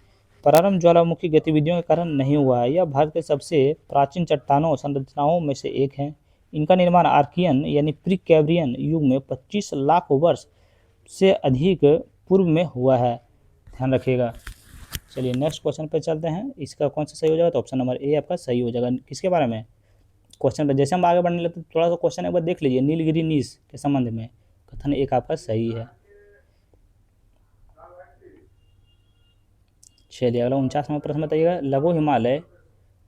Speaker 1: प्रारंभ ज्वालामुखी गतिविधियों के कारण नहीं हुआ है। यह भारत के सबसे प्राचीन चट्टानों संरचनाओं में से एक है। इनका निर्माण आर्कियन यानी प्री कैम्ब्रियन युग में 25 लाख वर्ष से अधिक पूर्व में हुआ है, ध्यान रखिएगा। चलिए नेक्स्ट क्वेश्चन पे चलते हैं। इसका कौन सा सही हो जाएगा? तो ऑप्शन नंबर ए आपका सही हो जाएगा। किसके बारे में? क्वेश्चन पे जैसे हम आगे बढ़ने लगते थोड़ा सा क्वेश्चन एक बार देख लीजिए। नीलगिरी नीस के संबंध में कथन एक आपका सही है। चलिए अगला 49वां प्रश्न बताइएगा। लघु हिमालय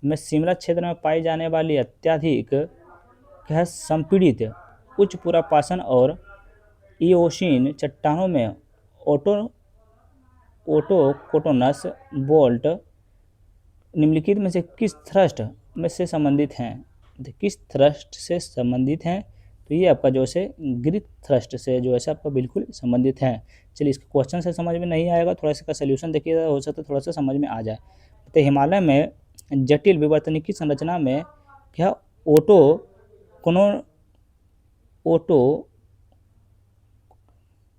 Speaker 1: में शिमला क्षेत्र में पाई जाने वाली अत्यधिक संपीड़ित उच्च पुरापाषाण और इओसीन चट्टानों में ओटोकोटोनस बोल्ट निम्नलिखित में से किस थ्रस्ट में से संबंधित हैं? किस थ्रस्ट से संबंधित हैं? तो ये आपका जो है ग्रिप थ्रस्ट से जो है आपका बिल्कुल संबंधित है। चलिए इसका क्वेश्चन से समझ में नहीं आएगा, थोड़ा सा इसका सोल्यूशन देखिएगा, हो सकता है थोड़ा सा समझ में आ जाए। तो हिमालय में जटिल विवर्तनिकी संरचना में क्या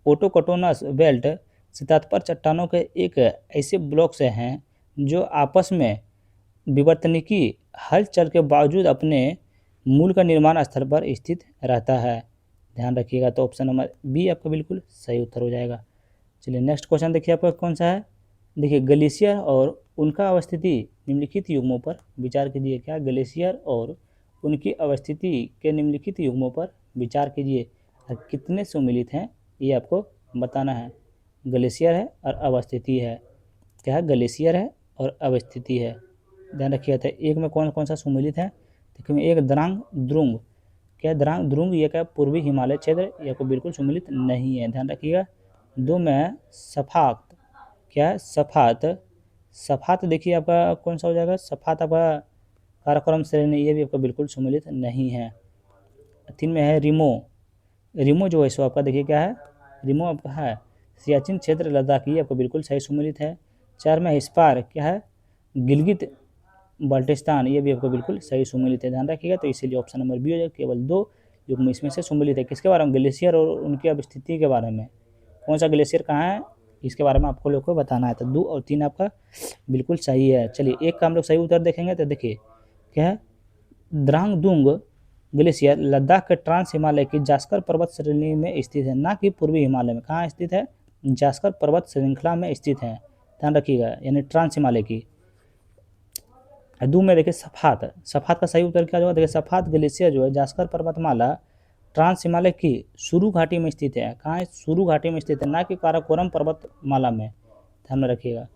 Speaker 1: ओटोकोटोनस बेल्ट से तात्पर्य चट्टानों के एक ऐसे ब्लॉक से हैं जो आपस में विवर्तनिकी हलचल के बावजूद अपने मूल का निर्माण स्थल पर स्थित रहता है, ध्यान रखिएगा। तो ऑप्शन नंबर बी आपका बिल्कुल सही उत्तर हो जाएगा। चलिए नेक्स्ट क्वेश्चन देखिए आपका कौन सा है। देखिए, ग्लेशियर और उनका अवस्थिति निम्नलिखित युग्मों पर विचार कीजिए। क्या? ग्लेशियर और उनकी अवस्थिति के निम्नलिखित युग्मों पर विचार कीजिए। कितने सुमिलित हैं ये आपको बताना है। ग्लेशियर है और अवस्थिति है। क्या है? ग्लेशियर है और अवस्थिति है, ध्यान रखिएगा। था एक में कौन कौन सा सुमिलित है? देखिए, एक द्रांग द्रुंग। क्या द्रांग द्रुंग ये क्या पूर्वी हिमालय क्षेत्र, ये को बिल्कुल सुमिलित नहीं है, ध्यान रखिएगा। दो में सफात। क्या है? सफात। सफात देखिए आपका कौन सा हो जाएगा? सफात आपका काराकोरम श्रेणी, ये भी आपका बिल्कुल सुमिलित नहीं है। तीन में है रिमो। रिमो जो है सो आपका देखिए क्या है? रिमो आपका है सियाचिन क्षेत्र लद्दाख, ये आपको बिल्कुल सही सुमिलित है। चार में हिस्पार। क्या है? गिलगित बाल्टिस्तान, ये भी आपको बिल्कुल सही सुमिलित है, ध्यान रखिएगा। तो इसीलिए ऑप्शन नंबर बी हो जाएगा। केवल दो युग्म इसमें से सुमिलित है। किसके बारे में? ग्लेशियर और उनकी अवस्थिति के बारे में। कौन सा ग्लेशियर कहाँ है इसके बारे में आपको लोग को बताना है। तो 2 और 3 आपका बिल्कुल सही है। चलिए एक का हम लोग सही उत्तर देखेंगे। तो देखिए क्या है? द्रांग दुंग ग्लेशियर लद्दाख के ट्रांस हिमालय की जास्कर पर्वत श्रेणी में स्थित है, ना कि पूर्वी हिमालय में। कहाँ स्थित है? जास्कर पर्वत श्रृंखला में स्थित है, ध्यान रखिएगा, यानी ट्रांस हिमालय की। दो में देखिए सफात। सफात का सही उत्तर क्या होगा? देखिए सफात ग्लेशियर जो है जास्कर पर्वतमाला ट्रांस हिमालय की सुरू घाटी में स्थित है। कहाँ है? सुरू घाटी में स्थित है, ना कि काराकोरम पर्वतमाला में, ध्यान में रखिएगा।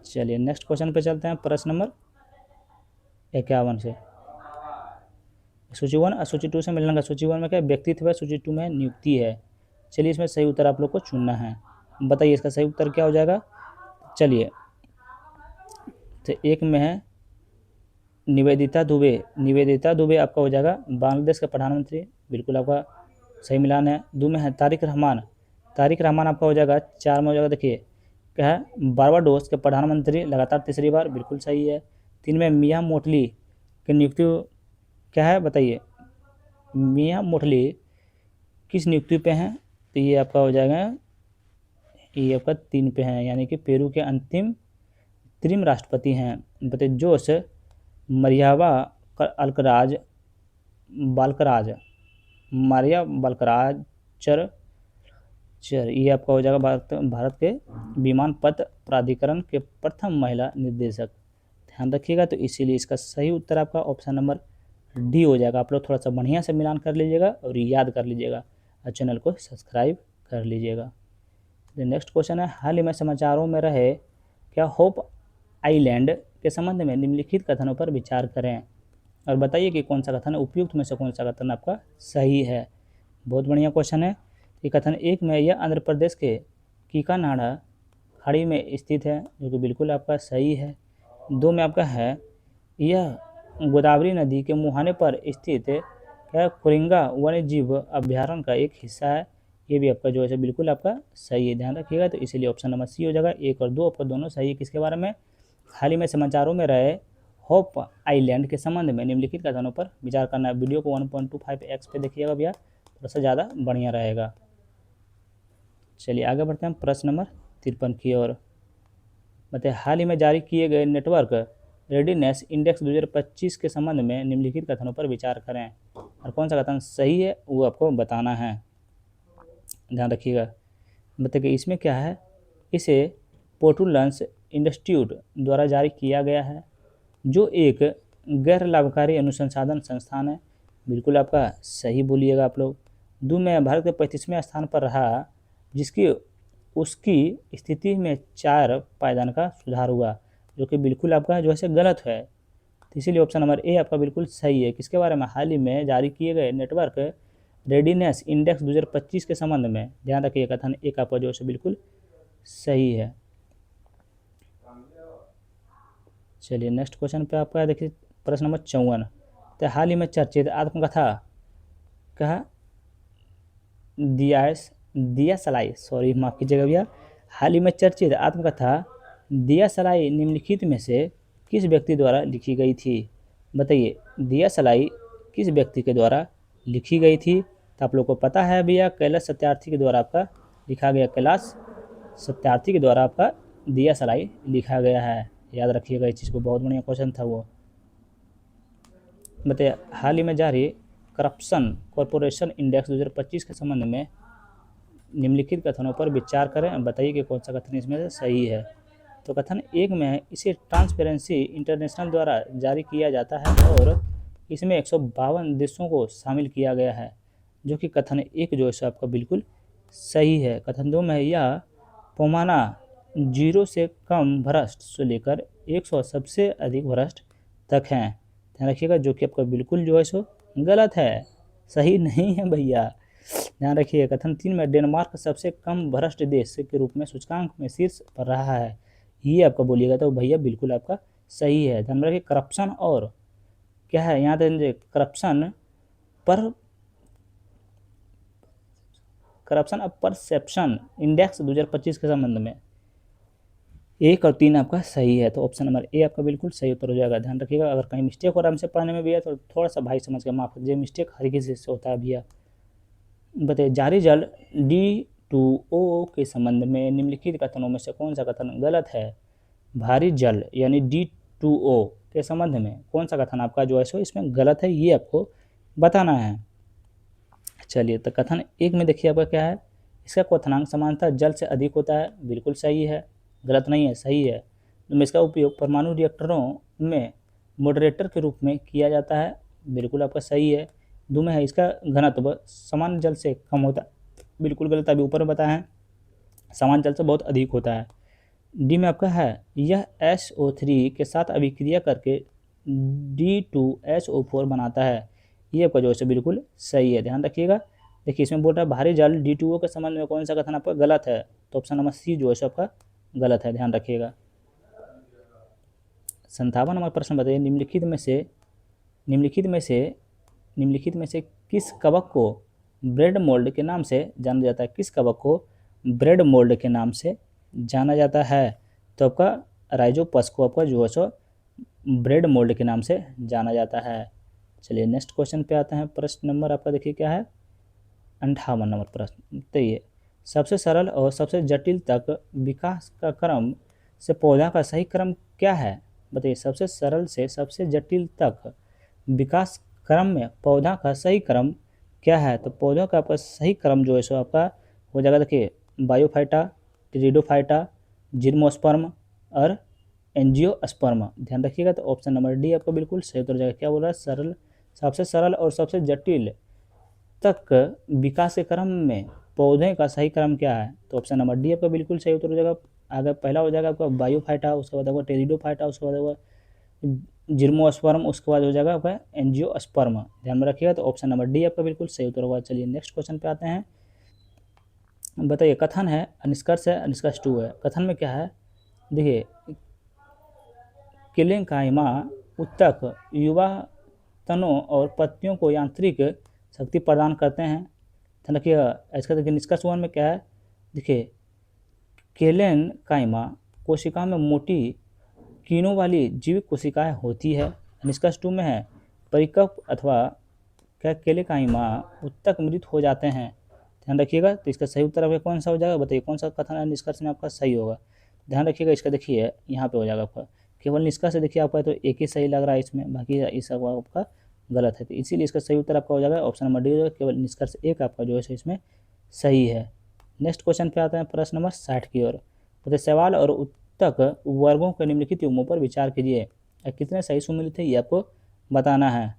Speaker 1: चलिए नेक्स्ट क्वेश्चन पे चलते हैं। प्रश्न नंबर 51 से। सूची 1 और सूची 2 से मिलने का। सूची 1 में क्या व्यक्तित्व है, सूची 2 में नियुक्ति है। चलिए इसमें सही उत्तर आप लोग को चुनना है। बताइए इसका सही उत्तर क्या हो जाएगा। चलिए तो एक में है निवेदिता दुबे। निवेदिता दुबे आपका हो जाएगा बांग्लादेश का प्रधानमंत्री, बिल्कुल आपका सही मिलान है। 2 में है तारिक रहमान। तारिक रहमान आपका हो जाएगा। 4 में हो जाएगा देखिए क्या है? बारबाडोस के प्रधानमंत्री लगातार तीसरी बार, बिल्कुल सही है। 3 में मियाँ मोटली की नियुक्ति क्या है बताइए। मियाँ मोटली किस नियुक्ति पे हैं? तो ये आपका हो जाएगा, ये आपका 3 पे हैं, यानी कि पेरू के अंतरिम राष्ट्रपति हैं। बताइए जोश मरियावा अल्कराज बालकराज मारिया बालकराज चर, ये आपका हो जाएगा भारत के विमानपथ प्राधिकरण के प्रथम महिला निर्देशक, ध्यान रखिएगा। तो इसीलिए इसका सही उत्तर आपका ऑप्शन नंबर डी हो जाएगा। आप लोग थोड़ा सा बढ़िया से मिलान कर लीजिएगा और याद कर लीजिएगा और चैनल को सब्सक्राइब कर लीजिएगा। नेक्स्ट क्वेश्चन है, हाल ही में समाचारों में रहे क्या होप आइलैंड के संबंध में निम्नलिखित कथनों पर विचार करें और बताइए कि कौन सा कथन उपयुक्त में से कौन सा कथन आपका सही है। बहुत बढ़िया क्वेश्चन है। ये कथन 1 में यह आंध्र प्रदेश के कीकानाडा खाड़ी में स्थित है, जो कि बिल्कुल आपका सही है। 2 में आपका है यह गोदावरी नदी के मुहाने पर स्थित क्या कुरिंगा वन्य जीव अभ्यारण्य का एक हिस्सा है। ये भी आपका जो है बिल्कुल आपका सही है, ध्यान रखिएगा। तो इसीलिए ऑप्शन नंबर सी हो जाएगा। 1 और 2 आपका दोनों सही है। किसके बारे में? हाल ही में समाचारों में रहे होप आइलैंड के संबंध में निम्नलिखित कथनों पर विचार करना है। वीडियो को 1.25x पे देखिएगा भैया, थोड़ा सा ज़्यादा बढ़िया रहेगा। चलिए आगे बढ़ते हैं प्रश्न नंबर 53 की ओर। बताइए हाल ही में जारी किए गए नेटवर्क रेडीनेस इंडेक्स 2025 के संबंध में निम्नलिखित कथनों पर विचार करें और कौन सा कथन सही है वो आपको बताना है, ध्यान रखिएगा। बताइए इसमें क्या है, इसे पोर्टुलन्स इंस्टीट्यूट द्वारा जारी किया गया है, जो एक गैर लाभकारी अनुसंधान संस्थान है। बिल्कुल आपका सही बोलिएगा आप लोग। 2 में भारत के 35वें स्थान पर रहा, जिसकी उसकी स्थिति में 4 पायदान का सुधार हुआ, जो कि बिल्कुल आपका जो है गलत है। तो इसीलिए ऑप्शन नंबर ए आपका बिल्कुल सही है। किसके बारे में? हाल ही में जारी किए गए नेटवर्क रेडीनेस इंडेक्स 2025 के संबंध में। ध्यान रखिए कथन 1 आपका जो है बिल्कुल सही है। चलिए नेक्स्ट क्वेश्चन पे आपका देखिए प्रश्न नंबर 54। तो हाल ही में चर्चित आत्मकथा कहा दिया सलाई, सॉरी माफ़ कीजिएगा भैया, हाल ही में चर्चित आत्मकथा दिया सलाई निम्नलिखित में से किस व्यक्ति द्वारा लिखी गई थी? बताइए दिया सलाई किस व्यक्ति के द्वारा लिखी गई थी? तो आप लोग को पता है भैया, कैलाश सत्यार्थी के द्वारा आपका लिखा गया, कैलाश सत्यार्थी के द्वारा आपका दिया सलाई लिखा गया है। याद रखिएगा इस चीज़ को, बहुत बढ़िया क्वेश्चन था वो। बताइए हाल ही में जारी करप्शन कॉरपोरेशन इंडेक्स 2025 के संबंध में निम्नलिखित कथनों पर विचार करें। बताइए कि कौन सा कथन इसमें से सही है। तो कथन 1 में है इसे ट्रांसपेरेंसी इंटरनेशनल द्वारा जारी किया जाता है और इसमें 152 देशों को शामिल किया गया है, जो कि कथन 1 जो है आपका बिल्कुल सही है। कथन 2 में यह पैमाना 0 से कम भ्रष्ट से लेकर 100 सबसे अधिक भ्रष्ट तक हैं, ध्यान रखिएगा, जो कि आपका बिल्कुल जो है सो गलत है, सही नहीं है भैया, ध्यान रखिए। कथन 3 में डेनमार्क सबसे कम भ्रष्ट देश के रूप में सूचकांक में शीर्ष पर रहा है, ये आपका बोलिएगा तो भैया बिल्कुल आपका सही है। ध्यान रखिए करप्शन और क्या है यहाँ पे करप्शन और परसेप्शन इंडेक्स 2025 के संबंध में 1 और 3 आपका सही है। तो ऑप्शन नंबर ए आपका बिल्कुल सही उत्तर हो जाएगा। ध्यान रखिएगा अगर कहीं मिस्टेक हो रहा है हमसे पढ़ने में भैया तो थोड़ा सा भाई समझ के माफ कीजिए, मिस्टेक हर किसी से होता है भैया। बताइए जारी जल D2O के संबंध में निम्नलिखित कथनों में से कौन सा कथन गलत है? भारी जल यानी D2O के संबंध में कौन सा कथन आपका जो है सो इसमें गलत है, ये आपको बताना है। चलिए तो कथन 1 में देखिए आपका क्या है, इसका क्वथनांक समानता जल से अधिक होता है, बिल्कुल सही है, गलत नहीं है, सही है। तो इसका उपयोग परमाणु रिएक्टरों में मॉडरेटर के रूप में किया जाता है, बिल्कुल आपका सही है। 2 में है इसका घनत्व सामान्य जल से कम होता है, बिल्कुल गलत, अभी ऊपर बताया है, सामान्य जल से बहुत अधिक होता है। डी में आपका है यह SO3 के साथ अभिक्रिया करके D2SO4 बनाता है, ये आपका जो है बिल्कुल सही है। ध्यान रखिएगा, देखिए इसमें बोल रहा है भारी जल D2O के संबंध में कौन सा कथन आपका गलत है, तो ऑप्शन नंबर सी जो है आपका गलत है, ध्यान रखिएगा। 57 नंबर प्रश्न बताइए निम्नलिखित में से किस कवक को ब्रेड मोल्ड के नाम से जाना जाता है? किस कवक को ब्रेड मोल्ड के नाम से जाना जाता है? तो आपका राइजोपस को आपका जो है सो ब्रेड मोल्ड के नाम से जाना जाता है। चलिए नेक्स्ट क्वेश्चन पे आते हैं। प्रश्न नंबर आपका देखिए क्या है, 58 नंबर प्रश्न। बताइए सबसे सरल और सबसे जटिल तक विकास का क्रम से पौधा का सही क्रम क्या है? बताइए सबसे सरल से सबसे जटिल तक विकास क्रम में पौधा का सही क्रम क्या है? तो पौधों का आपका सही क्रम जो है सो आपका हो जाएगा, देखिए बायोफाइटा, टेरिडोफाइटा, जिम्नोस्पर्म और एंजियोस्पर्म, ध्यान रखिएगा। तो ऑप्शन नंबर डी आपका बिल्कुल सही उत्तर हो जाएगा। क्या बोल रहा है, सबसे सरल और सबसे जटिल तक विकास के क्रम में पौधे का सही क्रम क्या है? तो ऑप्शन नंबर डी आपका बिल्कुल सही उत्तर हो जाएगा। आगे पहला हो जाएगा आपका बायोफाइटा, उसके बाद आपका टेरिडोफाइटा, उसके बाद आपका जिर्मोस्पर्म, उसके बाद हो जाएगा आपका एंजियोस्पर्म। ध्यान में रखिएगा। तो ऑप्शन नंबर डी आपका बिल्कुल सही उत्तर होगा। चलिए नेक्स्ट क्वेश्चन पे आते हैं। बताइए, कथन है, निष्कर्ष है, निष्कर्ष 2 है। कथन में क्या है, देखिए, केलेंकाइमा उत्तक युवा तनों और पत्तियों को यांत्रिक शक्ति प्रदान करते हैं। ध्यान रखिएगा। इसका देखिए निष्कर्ष 1 में क्या है, देखिए, केलेंकाइमा कोशिका में मोटी कीनों वाली जीवित कोशिकाएं होती है। निष्कर्ष 2 में है, परिपक्व अथवा क्या केलेंकाइमा उत्तक मृत हो जाते हैं। ध्यान रखिएगा। तो इसका सही उत्तर आपका कौन सा हो जाएगा, बताइए कौन सा कथन है निष्कर्ष में आपका सही होगा। ध्यान रखिएगा। इसका देखिए यहाँ पे हो जाएगा आपका केवल निष्कर्ष देखिए आपका, तो एक ही सही लग रहा है इसमें, बाकी इस आपका गलत है। तो इसीलिए इसका सही उत्तर आपका हो जाएगा ऑप्शन नंबर डी हो जाएगा। केवल निष्कर्ष एक आपका जो है इसमें सही है। नेक्स्ट क्वेश्चन पे आते हैं, प्रश्न नंबर 60 की ओर। बताइए, सवाल और उत्तक वर्गों के निम्नलिखित युग्मों पर विचार कीजिए। कितने सही सुमिलित है ये आपको बताना है।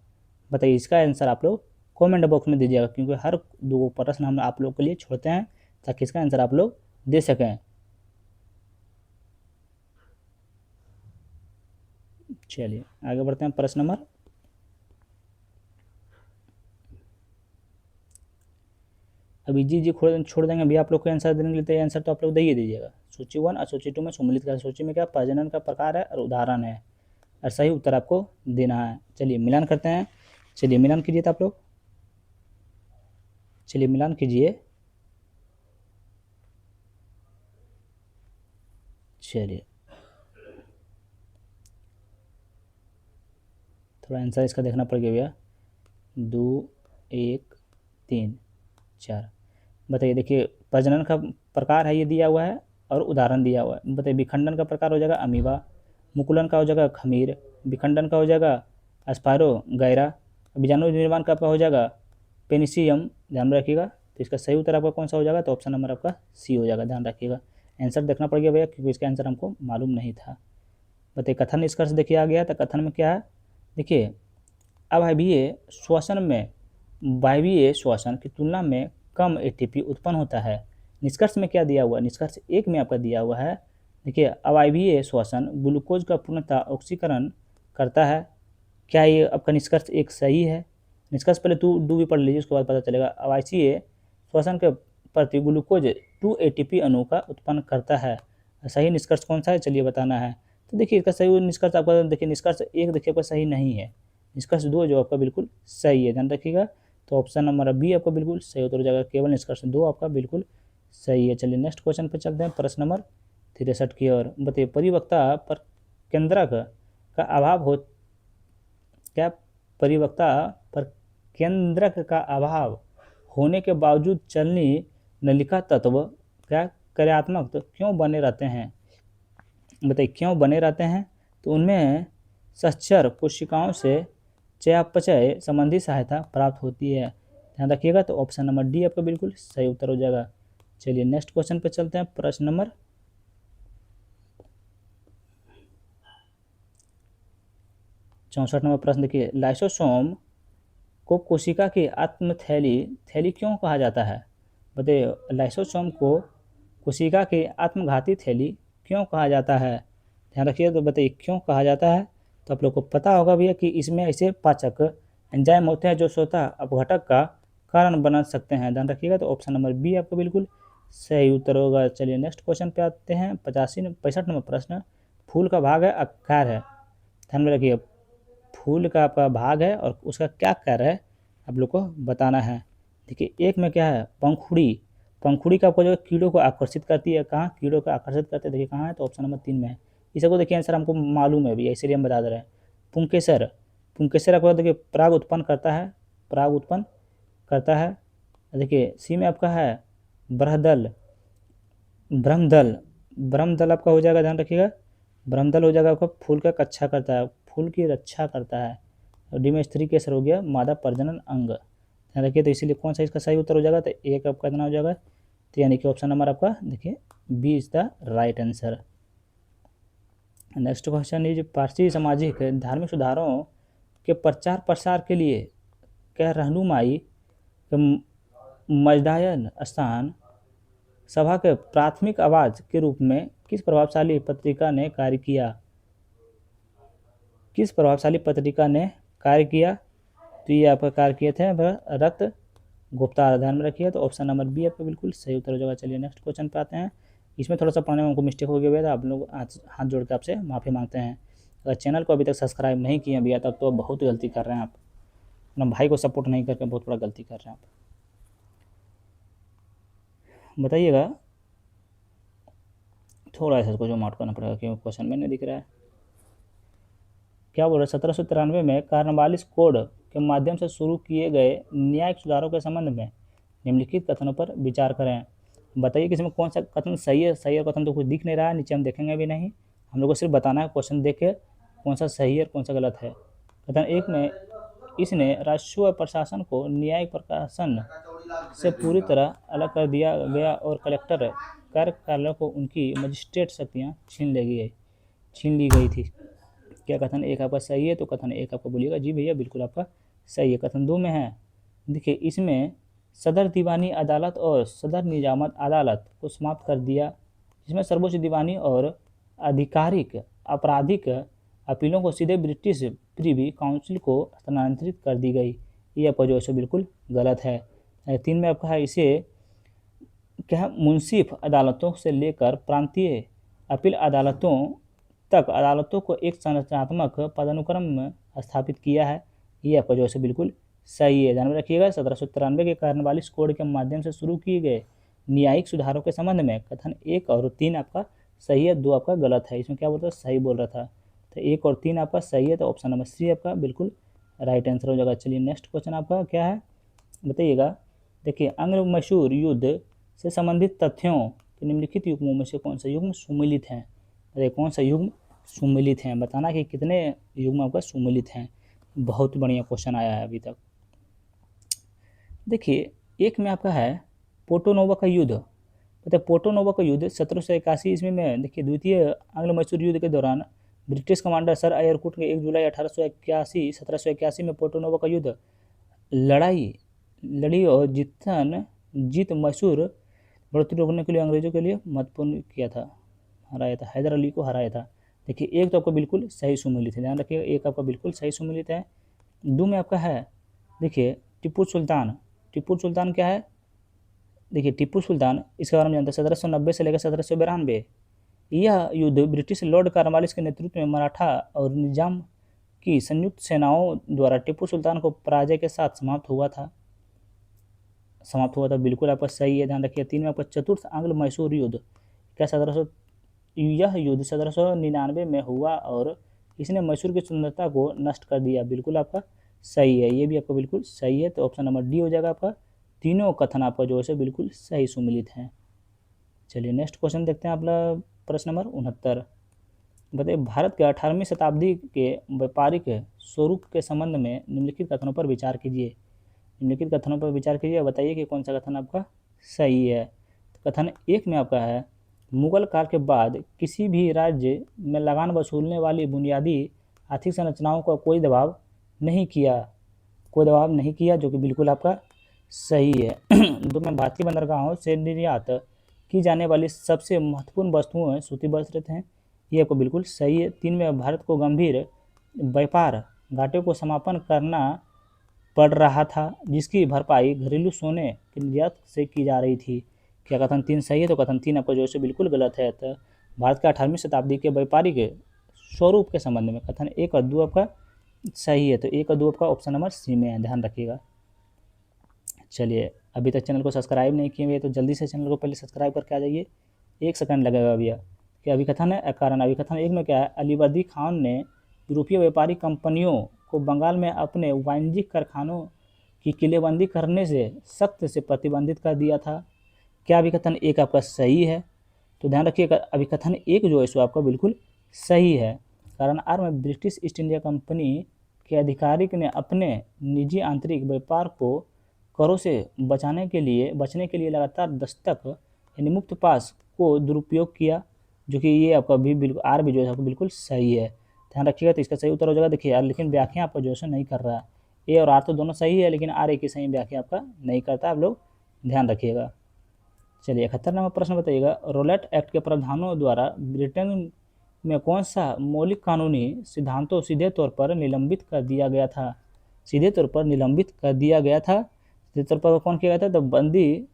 Speaker 1: बताइए, इसका आंसर आप लोग कमेंट बॉक्स में दीजिएगा, क्योंकि हर 2 प्रश्न हम आप लोग के लिए छोड़ते हैं ताकि इसका आंसर आप लोग दे सकें। चलिए आगे बढ़ते हैं। प्रश्न नंबर, अभी जी छोड़ देंगे। अभी आप लोग को आंसर देने के लिए आंसर तो आप लोग दे ही दीजिएगा। सूची 1 और सूची 2 में सम्मिलित कर। सूची में क्या प्रजनन का प्रकार है और उदाहरण है, और सही उत्तर आपको देना है। चलिए मिलान करते हैं। चलिए मिलान कीजिए तो आप लोग, चलिए मिलान कीजिए। चलिए थोड़ा आंसर इसका देखना पड़ गया भैया। 2 1 3 4। बताइए, देखिए प्रजनन का प्रकार है ये दिया हुआ है और उदाहरण दिया हुआ है। बताइए, विखंडन का प्रकार हो जाएगा अमीबा, मुकुलन का हो जाएगा खमीर, विखंडन का हो जाएगा स्पायरो गैरा, बीजाणु निर्माण का आपका हो जाएगा पेनिसियम। ध्यान में रखिएगा। तो इसका सही उत्तर आपका कौन सा हो जाएगा, तो ऑप्शन नंबर आपका सी हो जाएगा। ध्यान रखिएगा। आंसर देखना पड़ गया भैया, क्योंकि इसका आंसर हमको मालूम नहीं था। बताइए, कथन निष्कर्ष देखिए आ गया। तो कथन में क्या है, देखिए, अवायवीय श्वसन में वायवीय श्वसन की तुलना में कम एटीपी उत्पन्न होता है। निष्कर्ष में क्या दिया हुआ है, निष्कर्ष 1 में आपका दिया हुआ है, देखिए, अवायवीय श्वसन ग्लूकोज का पूर्णतः ऑक्सीकरण करता है। क्या ये आपका निष्कर्ष 1 सही है। निष्कर्ष पहले 2 भी पढ़ लीजिए, उसके बाद पता चलेगा। अवायवीय श्वसन के प्रति ग्लूकोज 2 एटीपी अणु का उत्पन्न करता है। सही निष्कर्ष कौन सा है, चलिए बताना है। तो देखिए इसका सही निष्कर्ष आपका, देखिए निष्कर्ष 1 देखिए आपका सही नहीं है। निष्कर्ष 2 जो आपका बिल्कुल सही है। ध्यान रखिएगा। तो ऑप्शन नंबर बी आपका बिल्कुल सही उत्तर हो जाएगा। केवल निष्कर्ष 2 आपका बिल्कुल सही है। चलिए नेक्स्ट क्वेश्चन पर चलते हैं, प्रश्न नंबर 63 की ओर। बताइए, परिवक्ता पर केंद्रक का अभाव हो, क्या परिवक्ता पर केंद्रक का अभाव होने के बावजूद चलनी नलिका तत्व क्या कार्यात्मक तो क्यों बने रहते हैं। बताइए क्यों बने रहते हैं। तो उनमें सच्चर कोशिकाओं से चयापचय संबंधी सहायता प्राप्त होती है। ध्यान रखिएगा। तो ऑप्शन नंबर डी आपका बिल्कुल सही उत्तर हो जाएगा। चलिए नेक्स्ट क्वेश्चन पे चलते हैं, प्रश्न नंबर 64 नंबर प्रश्न देखिए, लाइसोसोम को कोशिका की आत्मथैली क्यों कहा जाता है। बताइए, लाइसोसोम को कोशिका की आत्मघाती थैली क्यों कहा जाता है। ध्यान रखिए। तो बताइए क्यों कहा जाता है। तो आप लोग को पता होगा भैया कि इसमें ऐसे पाचक एंजाइम होते हैं जो स्वतः अपघटक का कारण बना सकते हैं। ध्यान रखिएगा। तो ऑप्शन नंबर बी आपका बिल्कुल सही उत्तर होगा। चलिए नेक्स्ट क्वेश्चन पे आते हैं। 65 नंबर प्रश्न, फूल का भाग है आकार है। ध्यान में रखिए, फूल का आपका भाग है और उसका क्या कार्य है आप लोग को बताना है। देखिए, एक में क्या है, पंखुड़ी। पंखुड़ी का आपको जो कीड़ों को आकर्षित करती है, कहाँ कीड़ों को आकर्षित करते हैं, देखिए कहाँ है, तो ऑप्शन नंबर 3 में है। इसको देखिए आंसर हमको मालूम है भैया, इसीलिए हम बता दे रहे हैं। पुंकेसर, पुंकेसर आपको देखिए पराग उत्पन्न करता है, पराग उत्पन्न करता है। देखिए सी में आपका है ब्रहदल, ब्रह्मदल, ब्रह्मदल आपका हो जाएगा। ध्यान रखिएगा। ब्रह्मदल हो जाएगा आपका फूल का रक्षा करता है, फूल की रक्षा करता है। और डी में स्त्री केसर हो गया मादा प्रजनन अंग। ध्यान रखिए। तो इसीलिए कौन सा इसका सही उत्तर हो जाएगा, तो एक आपका कितना हो जाएगा, तो यानी कि ऑप्शन नंबर आपका देखिए B is the right answer. Next question is, Parsi सामाजिक धार्मिक सुधारों के प्रचार प्रसार के लिए क्या रहनुमाई मजदायन स्थान सभा के प्राथमिक आवाज के रूप में किस प्रभावशाली पत्रिका ने कार्य किया? किस प्रभावशाली पत्रिका ने कार्य किया? तो ये आपका कार्य किए थे रक्त गुप्ता, ध्यान में रखिए। तो ऑप्शन नंबर बी आपका बिल्कुल सही उत्तर हो जाएगा। चलिए नेक्स्ट क्वेश्चन पे आते हैं। इसमें थोड़ा सा पढ़ने में हमको मिस्टेक हो गया था, आप लोग हाथ जोड़ के आपसे माफ़ी मांगते हैं। अगर चैनल को अभी तक सब्सक्राइब नहीं किए भैया तब तो बहुत गलती कर रहे हैं आप, अपना भाई को सपोर्ट नहीं करके बहुत बड़ा गलती कर रहे हैं आप। बताइएगा, थोड़ा सा इसको जो आउट करना पड़ेगा क्योंकि क्वेश्चन में नहीं दिख रहा है। क्या बोल रहे हैं? 1793 में कार्नवालिस कोड के माध्यम से शुरू किए गए न्यायिक सुधारों के संबंध में निम्नलिखित कथनों पर विचार करें। बताइए कि इसमें कौन सा कथन सही है। सही और कथन तो कुछ दिख नहीं रहा है, नीचे हम देखेंगे भी नहीं, हम लोग को सिर्फ बताना है क्वेश्चन देख के कौन सा सही है और कौन सा गलत है। कथन एक में इसने राजस्व प्रशासन को न्यायिक प्रशासन से पूरी तरह अलग कर दिया गया और कलेक्टर कार्यकाल को उनकी मजिस्ट्रेट शक्तियाँ छीन ली गई थी। क्या कथन एक आपका सही है? तो कथन एक आपका बोलिएगा जी भैया बिल्कुल आपका सही है। कथन दो में है, देखिए इसमें सदर दीवानी अदालत और सदर निजामत अदालत को समाप्त कर दिया, जिसमें सर्वोच्च दीवानी और आधिकारिक आपराधिक अपीलों को सीधे ब्रिटिश प्रिवी काउंसिल को स्थानांतरित कर दी गई। ये आपका जो है बिल्कुल गलत है। तीन में आपका है, इसे क्या है, मुंसिफ अदालतों से लेकर प्रांतीय अपील अदालतों तक अदालतों को एक संरचनात्मक पदानुक्रम में स्थापित किया है। ये आपका जो है बिल्कुल सही है। ध्यान में रखिएगा, 1793 के कार्नवालिस कोड के माध्यम से शुरू किए गए न्यायिक सुधारों के संबंध में कथन एक और तीन आपका सही है, दो आपका गलत है। इसमें क्या बोलता है? सही बोल रहा था। तो एक और तीन आपका सही है, तो ऑप्शन नंबर सी आपका बिल्कुल राइट आंसर हो जाएगा। चलिए नेक्स्ट क्वेश्चन आपका क्या है बताइएगा। देखिए, अंग्र मैसूर युद्ध से संबंधित तथ्यों के निम्नलिखित युग्मों में से कौन सा युग्म सुमिलित है? अरे कौन सा युग्म सुमिलित हैं? बताना कि कितने युग्म आपका सुमिलित हैं। बहुत बढ़िया क्वेश्चन आया है अभी तक। देखिए, एक में आपका है पोर्टोनोवो का युद्ध। पता है पोर्टोनोवो का युद्ध 1781 ईस्वी में, देखिए द्वितीय आंग्ल मैसूर युद्ध के दौरान ब्रिटिश कमांडर सर आयरकुट ने 1 जुलाई 1781 में पोर्टोनोवो का युद्ध लड़ी और जीत मैसूर बढ़ोतरी रोकने के लिए अंग्रेजों के लिए महत्वपूर्ण किया था, हराया था, हैदर अली को हराया था। देखिए एक तो आपको बिल्कुल सही सुमिलित है, ध्यान रखिएगा, एक आपका बिल्कुल सही सुमिलित है। दो में आपका है, देखिए टीपू सुल्तान क्या है? देखिए टीपू सुल्तान, इसके बारे में जानते हैं, 1790 से लेकर 1792 यह युद्ध ब्रिटिश लॉर्ड कार्नवालिस के नेतृत्व में मराठा और निजाम की संयुक्त सेनाओं द्वारा टीपू सुल्तान को पराजय के साथ समाप्त हुआ था। बिल्कुल आपका सही है, ध्यान रखिए। तीन में आपका चतुर्थ आंग्ल मैसूर युद्ध, क्या यह युद्ध 1799 में हुआ और इसने मैसूर की सुंदरता को नष्ट कर दिया। बिल्कुल आपका सही है, ये भी आपका बिल्कुल सही है, तो ऑप्शन नंबर डी हो जाएगा आपका। तीनों कथन आपका जो है बिल्कुल सही सुमिलित हैं। चलिए नेक्स्ट क्वेश्चन देखते हैं अपना प्रश्न नंबर 69। बताइए, भारत के 18वीं शताब्दी के व्यापारिक स्वरूप के संबंध में निम्नलिखित कथनों पर विचार कीजिए। बताइए कि कौन सा कथन आपका सही है। तो कथन एक में आपका है, मुगल काल के बाद किसी भी राज्य में लगान वसूलने वाली बुनियादी आर्थिक संरचनाओं का कोई दबाव नहीं किया, जो कि बिल्कुल आपका सही है। दो में भारतीय बंदरगाहों से निर्यात की जाने वाली सबसे महत्वपूर्ण वस्तुएं सूती वस्त्र हैं, ये आपको बिल्कुल सही है। तीन में भारत को गंभीर व्यापार घाटे को समापन करना पड़ रहा था, जिसकी भरपाई घरेलू सोने के निर्यात से की जा रही थी। क्या कथन तीन सही है? तो कथन तीन आपका जो है बिल्कुल गलत है। तो भारत के 18वीं शताब्दी के व्यापारिक स्वरूप के संबंध में कथन एक और दो आपका सही है, तो एक और दो आपका ऑप्शन नंबर सी में है, ध्यान रखिएगा। चलिए, अभी तक चैनल को सब्सक्राइब नहीं किए हुए तो जल्दी से चैनल को पहले सब्सक्राइब करके आ जाइए, 1 सेकंड लगेगा भैया। क्या अभिकथन है? कारण अभिकथन एक में क्या है, अलीवर्दी खान ने यूरोपीय व्यापारी कंपनियों को बंगाल में अपने वाणिज्यिक कारखानों की किलेबंदी करने से सख्त से प्रतिबंधित कर दिया था। क्या अभिकथन एक आपका सही है? तो ध्यान रखिएगा, अभिकथन एक जो है सो आपका बिल्कुल सही है। कारण आर में ब्रिटिश ईस्ट इंडिया कंपनी के अधिकारिक ने अपने निजी आंतरिक व्यापार को करों से बचने के लिए लगातार दस्तक यानी मुक्त पास को दुरुपयोग किया, जो कि ये आपका भी बिल्कुल आर भी जो है आपको बिल्कुल सही है, ध्यान रखिएगा। तो इसका सही उत्तर हो जाएगा। देखिए यार, लेकिन व्याख्या आपका जो है नहीं कर रहा है, ए और आर तो दोनों सही है, लेकिन आर एक ही सही व्याख्या आपका नहीं करता, आप लोग ध्यान रखिएगा। चलिए 71 नंबर प्रश्न बताइएगा, रोलेट एक्ट के प्रावधानों द्वारा ब्रिटेन में कौन सा मौलिक कानूनी सिद्धांतों सीधे तौर पर निलंबित कर दिया गया था? सीधे तौर पर निलंबित कर दिया गया था। सीधे तौर पर कौन किया गया था? तो बंदी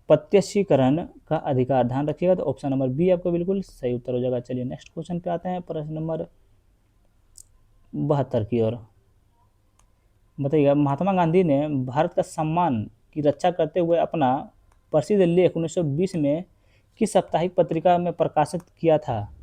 Speaker 1: प्रत्यक्षीकरण का अधिकार। ध्यान रखिएगा, तो ऑप्शन नंबर बी आपका बिल्कुल सही उत्तर हो जाएगा। चलिए नेक्स्ट क्वेश्चन पे आते हैं, प्रश्न नंबर 72 की ओर। बताइएगा, महात्मा गांधी ने भारत का सम्मान की रक्षा करते हुए अपना प्रसिद्ध लेख 1920 में किस साप्ताहिक पत्रिका में प्रकाशित किया था?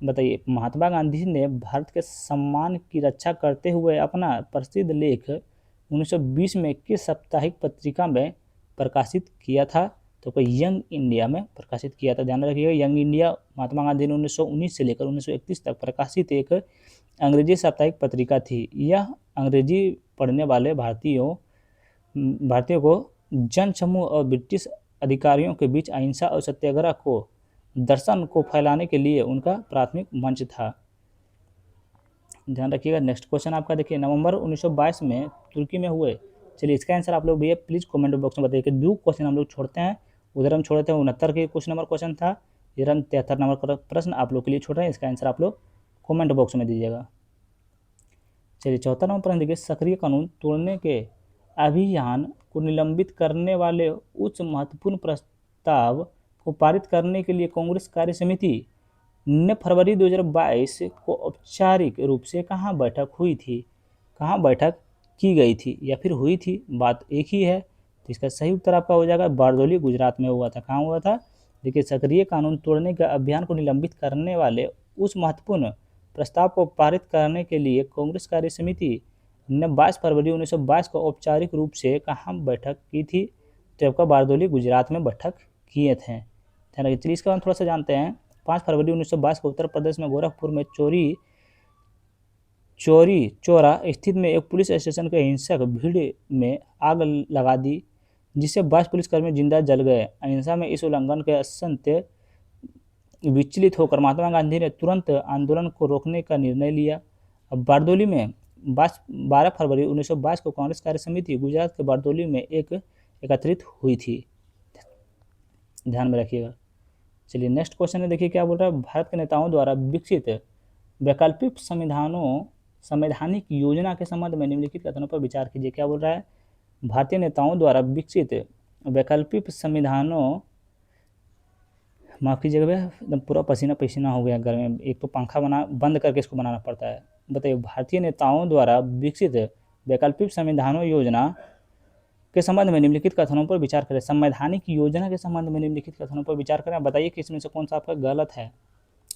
Speaker 1: बताइए, महात्मा गांधी ने भारत के सम्मान की रक्षा करते हुए अपना प्रसिद्ध लेख 1920 में किस साप्ताहिक पत्रिका में प्रकाशित किया था? तो कोई यंग इंडिया में प्रकाशित किया था। ध्यान रखिएगा, यंग इंडिया महात्मा गांधी ने 1919 से लेकर 1931 तक प्रकाशित एक अंग्रेजी साप्ताहिक पत्रिका थी। यह अंग्रेजी पढ़ने वाले भारतीयों को जन समूह और ब्रिटिश अधिकारियों के बीच अहिंसा और सत्याग्रह को दर्शन को फैलाने के लिए उनका प्राथमिक मंच था। ध्यान रखिएगा। नेक्स्ट क्वेश्चन आपका देखिए, नवंबर 1922 में तुर्की में हुए। चलिए इसका आंसर आप लोग भैया प्लीज कमेंट बॉक्स में बताइए कि दो क्वेश्चन हम लोग छोड़ते हैं। उधर हम छोड़े थे 69 के कुछ नंबर क्वेश्चन था, इधर हम 73 नंबर प्रश्न आप लोग के लिए छोड़ रहे हैं। इसका आंसर आप लोग कमेंट बॉक्स में दीजिएगा। चलिए 74 नंबर प्रश्न देखिए, सक्रिय कानून तोड़ने के अभियान को निलंबित करने वाले उच्च महत्वपूर्ण प्रस्ताव को पारित करने के लिए कांग्रेस कार्य समिति ने फरवरी 2022 को औपचारिक रूप से कहाँ बैठक हुई थी? कहाँ बैठक की गई थी या फिर हुई थी? बात एक ही है, तो इसका सही उत्तर आपका हो जाएगा बारडोली, गुजरात में हुआ था। कहाँ हुआ था? देखिए, सक्रिय कानून तोड़ने के अभियान को निलंबित करने वाले उस महत्वपूर्ण प्रस्ताव को पारित करने के लिए कांग्रेस कार्य समिति ने 22 फरवरी 1922 को औपचारिक रूप से कहाँ बैठक की थी? तो आपका बारडोली, गुजरात में बैठक किए थे। ध्यान रखिए। चलिए इसका हम थोड़ा सा जानते हैं। 5 फरवरी 1922 को उत्तर प्रदेश में गोरखपुर में चौरा स्थित में एक पुलिस स्टेशन के हिंसक भीड़ में आग लगा दी, जिससे 22 पुलिसकर्मी जिंदा जल गए। अहिंसा में इस उल्लंघन के असंत्य विचलित होकर महात्मा गांधी ने तुरंत आंदोलन को रोकने का निर्णय लिया। अब बारडोली में 12 फरवरी 1922 को कांग्रेस कार्य समिति गुजरात के बारडोली में एकत्रित हुई थी। ध्यान में रखिएगा। चलिए नेक्स्ट क्वेश्चन है, देखिए क्या बोल रहा है, भारत के नेताओं द्वारा विकसित वैकल्पिक संवैधानिक योजना के संबंध में निम्नलिखित कथनों पर विचार कीजिए। क्या बोल रहा है, भारतीय नेताओं द्वारा विकसित वैकल्पिक संविधानों, माफ़ कीजिएगा भैया एकदम पूरा पसीना पसीना हो गया गर्मी में, एक तो पंखा बंद करके इसको बनाना पड़ता है। बताइए, भारतीय नेताओं द्वारा विकसित वैकल्पिक संविधानों योजना के संबंध में निम्नलिखित कथनों पर विचार करें। संवैधानिक योजना के संबंध में निम्नलिखित कथनों पर विचार करें। बताइए कि इसमें से कौन सा आपका गलत है।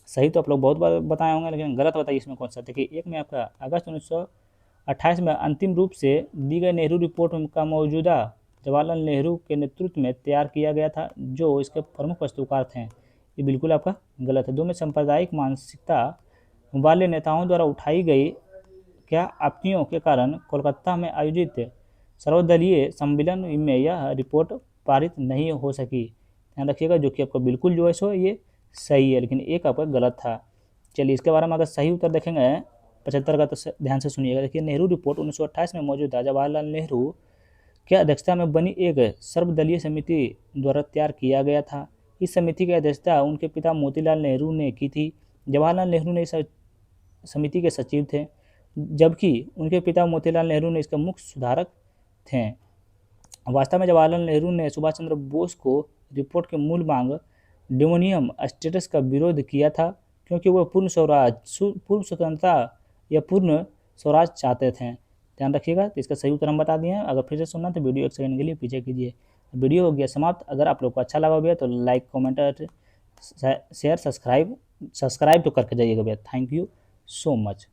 Speaker 1: सही तो आप लोग बहुत बार बताए होंगे, लेकिन गलत बताइए इसमें कौन सा। देखिए, एक में आपका अगस्त 1928 में अंतिम रूप से दी गई नेहरू रिपोर्ट का मौजूदा जवाहरलाल नेहरू के नेतृत्व में तैयार किया गया था, जो इसके प्रमुख वस्तुकार थे। ये बिल्कुल आपका गलत है। 2 में सांप्रदायिक मानसिकता वाले नेताओं द्वारा उठाई गई क्या आपत्तियों के कारण कोलकाता में आयोजित सर्वदलीय सम्मेलन में यह रिपोर्ट पारित नहीं हो सकी। ध्यान रखिएगा, जो कि आपका बिल्कुल जो है सो ये सही है, लेकिन एक आपका गलत था। चलिए इसके बारे में अगर सही उत्तर देखेंगे 75 का, तो ध्यान से सुनिएगा। देखिए, नेहरू रिपोर्ट 1928 में मौजूदा जवाहरलाल नेहरू की अध्यक्षता में बनी एक सर्वदलीय समिति द्वारा तैयार किया गया था। इस समिति की अध्यक्षता उनके पिता मोतीलाल नेहरू ने की थी। जवाहरलाल नेहरू ने इस समिति के सचिव थे, जबकि उनके पिता मोतीलाल नेहरू ने इसके मुख्य सुधारक थे। वास्तव में जवाहरलाल नेहरू ने सुभाष चंद्र बोस को रिपोर्ट के मूल मांग डिमोनियम स्टेटस का विरोध किया था, क्योंकि वह पूर्ण स्वतंत्रता या पूर्ण स्वराज चाहते थे। ध्यान रखिएगा। तो इसका सही उत्तर हम बता दिए हैं। अगर फिर से सुनना तो वीडियो 1 सेकंड के लिए पीछे कीजिए। वीडियो हो गया समाप्त। अगर आप लोग को अच्छा लगा भैया तो लाइक, कमेंट, शेयर, सब्सक्राइब तो करके जाइएगा भैया। Thank you so much.